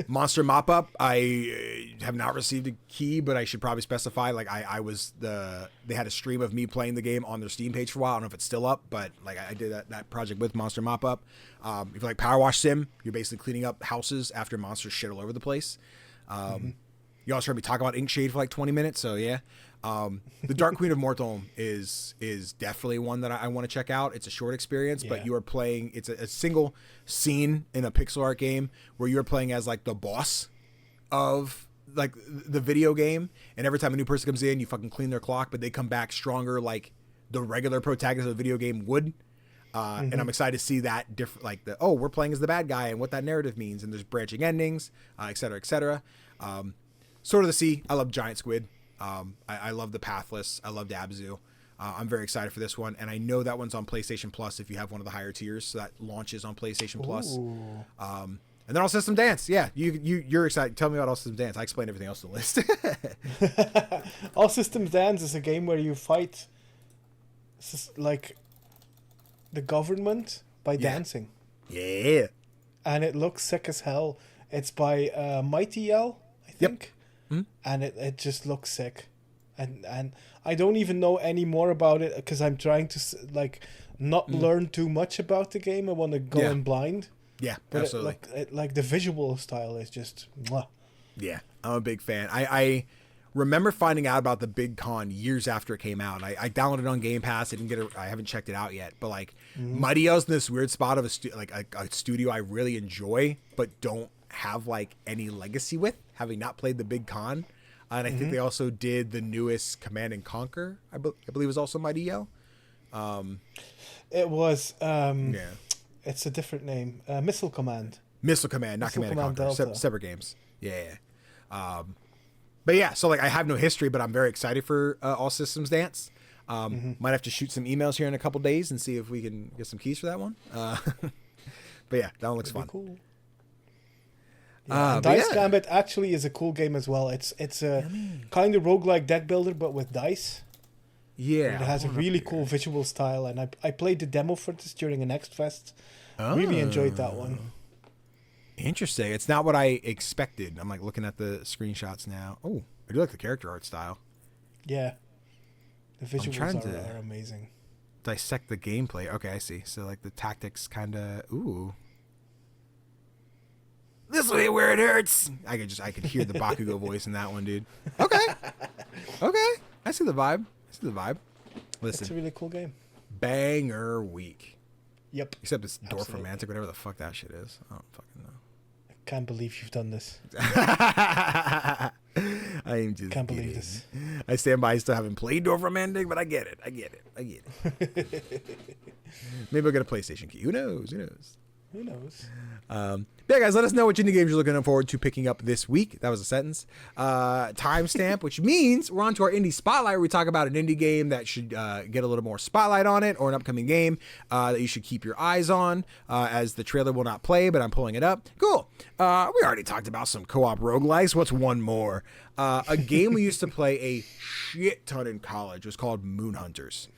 Monster Mop-Up. I have not received a key, but I should probably specify. Like they had a stream of me playing the game on their Steam page for a while. I don't know if it's still up, but like I did that project with Monster Mop-Up. If you like Power Wash Sim, you're basically cleaning up houses after monsters shit all over the place. You also heard me talk about Inkshade for like 20 minutes, so yeah. The Dark Queen of Mortholm is definitely one that I want to check out. It's a short experience, but you are playing, it's a single scene in a pixel art game where you're playing as like the boss of like the video game, and every time a new person comes in, you fucking clean their clock, but they come back stronger like the regular protagonist of the video game would. And I'm excited to see that different, like we're playing as the bad guy and what that narrative means, and there's branching endings, et cetera, et cetera. Sword of the Sea, I love Giant Squid. I love the Pathless. I love Abzu. I'm very excited for this one, and I know that one's on PlayStation Plus if you have one of the higher tiers, so that launches on PlayStation Plus. And then All System Dance. Yeah, you're excited. Tell me about All System Dance. I explained everything else to the list. All Systems Dance is a game where you fight like the government by dancing. Yeah. And it looks sick as hell. It's by Mighty Yell, I think. and it just looks sick. And I don't even know any more about it because I'm trying to not learn too much about the game. I want to go in blind. Yeah, but absolutely. Like the visual style is just mwah. Yeah, I'm a big fan. I remember finding out about the big con years after it came out. I downloaded it on Game Pass. I haven't checked it out yet. But like Mighty O's in this weird spot of a studio I really enjoy, but don't have like any legacy with, having not played the big con. And I think they also did the newest Command and Conquer. I believe was also Mighty O. It was. It's a different name. Missile Command. Missile Command, not Command and Conquer. Separate games. Yeah. But yeah, so like I have no history, but I'm very excited for All Systems Dance. Might have to shoot some emails here in a couple days and see if we can get some keys for that one. But yeah, that one looks fun. Cool. Yeah, Dice Gambit actually is a cool game as well. It's a kind of roguelike deck builder, but with dice. Yeah. And it has a really cool visual style, and I played the demo for this during an Next Fest. Really enjoyed that one. Interesting. It's not what I expected. I'm like looking at the screenshots now. Oh, I do like the character art style. Yeah. The visuals are amazing. Dissect the gameplay. Okay, I see. So like the tactics kind of, ooh. This way where it hurts. I could hear the Bakugo voice in that one, dude. Okay. I see the vibe. Listen. It's a really cool game. Banger week. Yep. Except it's Dorfromantic, whatever the fuck that shit is. I don't fucking know. I can't believe you've done this. I am just can't kidding. believe this. I stand by. I still haven't played Dorfromantic, but I get it. Maybe I'll get a PlayStation key. Who knows? Yeah, guys, let us know what indie games you're looking forward to picking up this week. That was a sentence. Timestamp, which means we're on to our indie spotlight, where we talk about an indie game that should get a little more spotlight on it, or an upcoming game that you should keep your eyes on, as the trailer will not play, but I'm pulling it up. Cool. We already talked about some co-op roguelikes. What's one more? A game we used to play a shit ton in college was called Moon Hunters.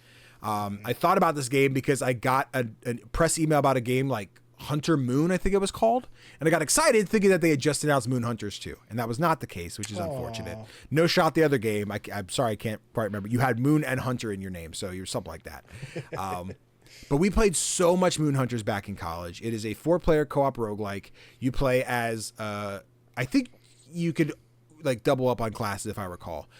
I thought about this game because I got a press email about a game like Hunter Moon, I think it was called, and I got excited thinking that they had just announced Moon Hunters 2, and that was not the case, which is unfortunate. No shot the other game. I'm sorry, I can't quite remember. You had Moon and Hunter in your name, so you're something like that. But we played so much Moon Hunters back in college. It is a 4-player co-op roguelike. You play as I think you could like double up on classes if I recall.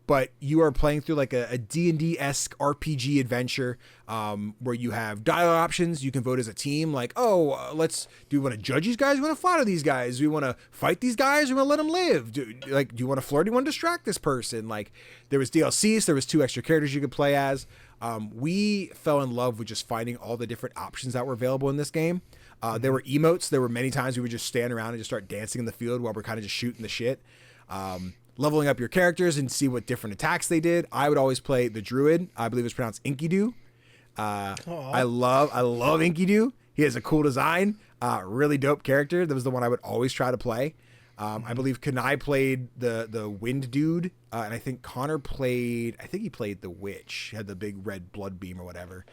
But you are playing through like a D&D-esque RPG adventure where you have dialogue options. You can vote as a team like, do we want to judge these guys? Do we want to flatter these guys? Do we want to fight these guys? Do we want to let them live? Do you want to flirt? Do you want to distract this person? Like, there was DLCs. There was 2 extra characters you could play as. We fell in love with just finding all the different options that were available in this game. There were emotes. There were many times we would just stand around and just start dancing in the field while we're kind of just shooting the shit. Leveling up your characters and see what different attacks they did. I would always play the Druid. I believe it's pronounced Enkidu. I love Enkidu. He has a cool design. Really dope character. That was the one I would always try to play. I believe Kanai played the Wind Dude. And I think Connor played the Witch. He had the big red blood beam or whatever.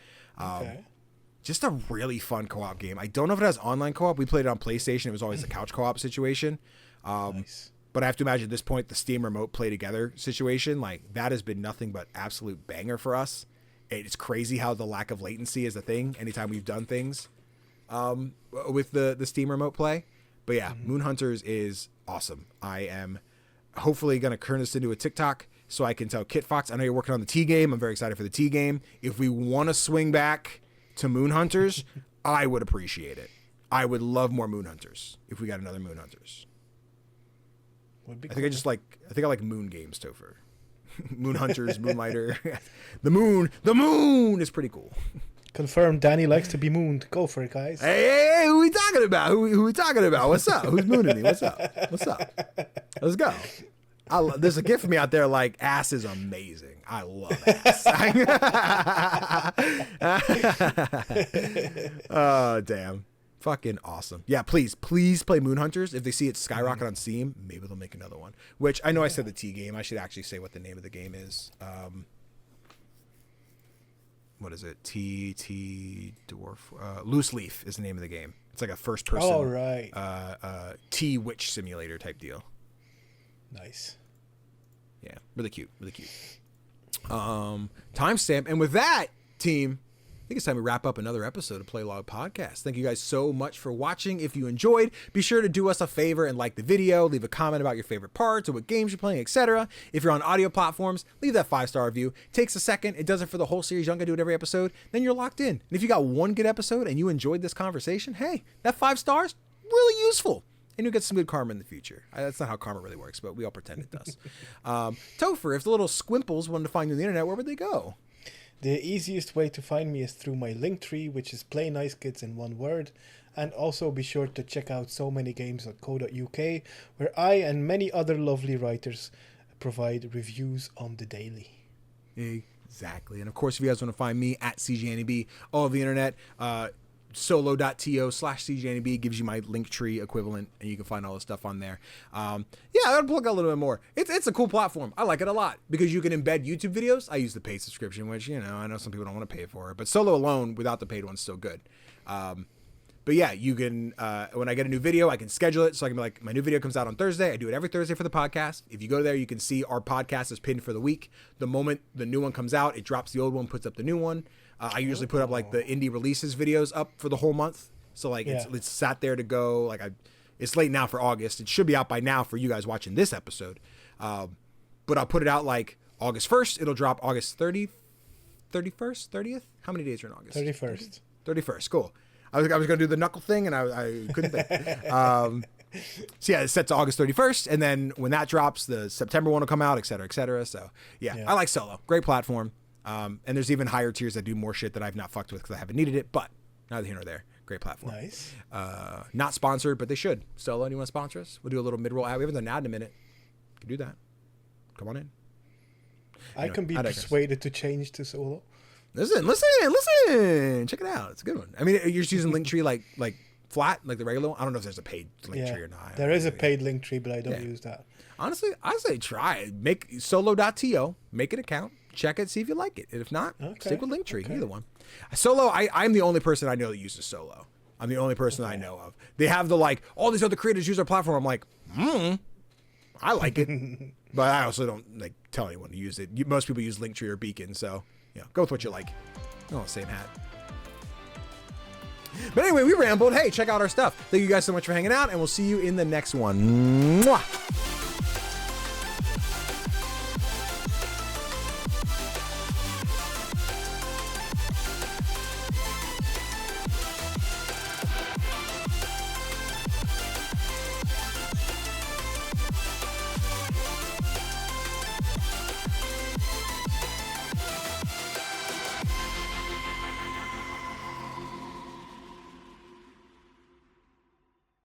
Just a really fun co-op game. I don't know if it has online co-op. We played it on PlayStation. It was always a couch co-op situation. Nice. But I have to imagine at this point, the Steam Remote Play Together situation, like that has been nothing but absolute banger for us. It's crazy how the lack of latency is a thing anytime we've done things with the Steam Remote Play. But yeah, Moon Hunters is awesome. I am hopefully going to turn this into a TikTok so I can tell Kit Fox, I know you're working on the T game. I'm very excited for the T game. If we want to swing back to Moon Hunters, I would appreciate it. I would love more Moon Hunters if we got another Moon Hunters. I think I like moon games, Tofr. Moon Hunters, Moonlighter. The moon is pretty cool. Confirmed, Danny likes to be mooned. Go for it, guys. Hey, who we talking about? Who we talking about? What's up? Who's mooning me? What's up? Let's go. There's a gift for me out there like ass is amazing. I love ass. Oh, damn. Fucking awesome. Yeah, please play Moon Hunters. If they see it skyrocket on Steam, maybe they'll make another one. Which I know I said the T game. I should actually say what the name of the game is. What is it? Dwarf. Loose Leaf is the name of the game. It's like a first person right. T witch simulator type deal. Nice. Yeah, really cute, really cute. Timestamp. And with that, team, I think it's time to wrap up another episode of Playlog Podcast. Thank you guys so much for watching. If you enjoyed, be sure to do us a favor and like the video, leave a comment about your favorite parts or what games you're playing, etc. If you're on audio platforms, leave that 5-star review. It takes a second. It does it for the whole series. You don't gotta do it every episode. Then you're locked in. And if you got one good episode and you enjoyed this conversation, hey, that 5 stars, really useful. And you'll get some good karma in the future. That's not how karma really works, but we all pretend it does. Tofr, if the little squimples wanted to find you on the internet, where would they go? The easiest way to find me is through my Linktree, which is Play Nice Kids in one word. And also be sure to check out somanygames.co.uk, where I and many other lovely writers provide reviews on the daily. Exactly. And of course, if you guys want to find me at CGDannyB, all over the internet, solo.to/CGDannyB gives you my Linktree equivalent, and you can find all the stuff on there. Yeah, I gotta plug a little bit more. It's a cool platform. I like it a lot because you can embed YouTube videos. I use the paid subscription, which, you know, I know some people don't want to pay for it, but solo alone without the paid one's still good. But yeah, you can, when I get a new video, I can schedule it. So I can be like, my new video comes out on Thursday. I do it every Thursday for the podcast. If you go there, you can see our podcast is pinned for the week. The moment the new one comes out, it drops the old one, puts up the new one. I usually put up like the indie releases videos up for the whole month. So like it's sat there to go. Like it's late now for August. It should be out by now for you guys watching this episode. But I'll put it out like August 1st. It'll drop August 31st, 30th. How many days are in August? 31st. 31st. Cool. I was going to do the knuckle thing and I couldn't think. So yeah, it's set to August 31st. And then when that drops, the September one will come out, et cetera, et cetera. So yeah. I like solo. Great platform. And there's even higher tiers that do more shit that I've not fucked with because I haven't needed it, but neither here nor there. Great platform. Nice. Not sponsored, but they should. Solo, you want to sponsor us? We'll do a little mid-roll ad. We haven't done an ad in a minute. You can do that. Come on in. I can be persuaded to change to solo. Listen. Check it out. It's a good one. I mean, you're just using Linktree like flat, like the regular one. I don't know if there's a paid Linktree or not. There is a paid Linktree, but I don't use that. Honestly, I say try it. Make solo.to, make an account, check it, see if you like it. And if not, stick with Linktree. Either one. Solo, I'm the only person I know that uses solo. I'm the only person I know of. They have the like, all these other creators use our platform. I'm like, I like it. But I also don't like tell anyone to use it. Most people use Linktree or Beacon, so yeah, go with what you like. Oh, same hat. But anyway, we rambled. Hey, check out our stuff. Thank you guys so much for hanging out, and we'll see you in the next one. Mwah!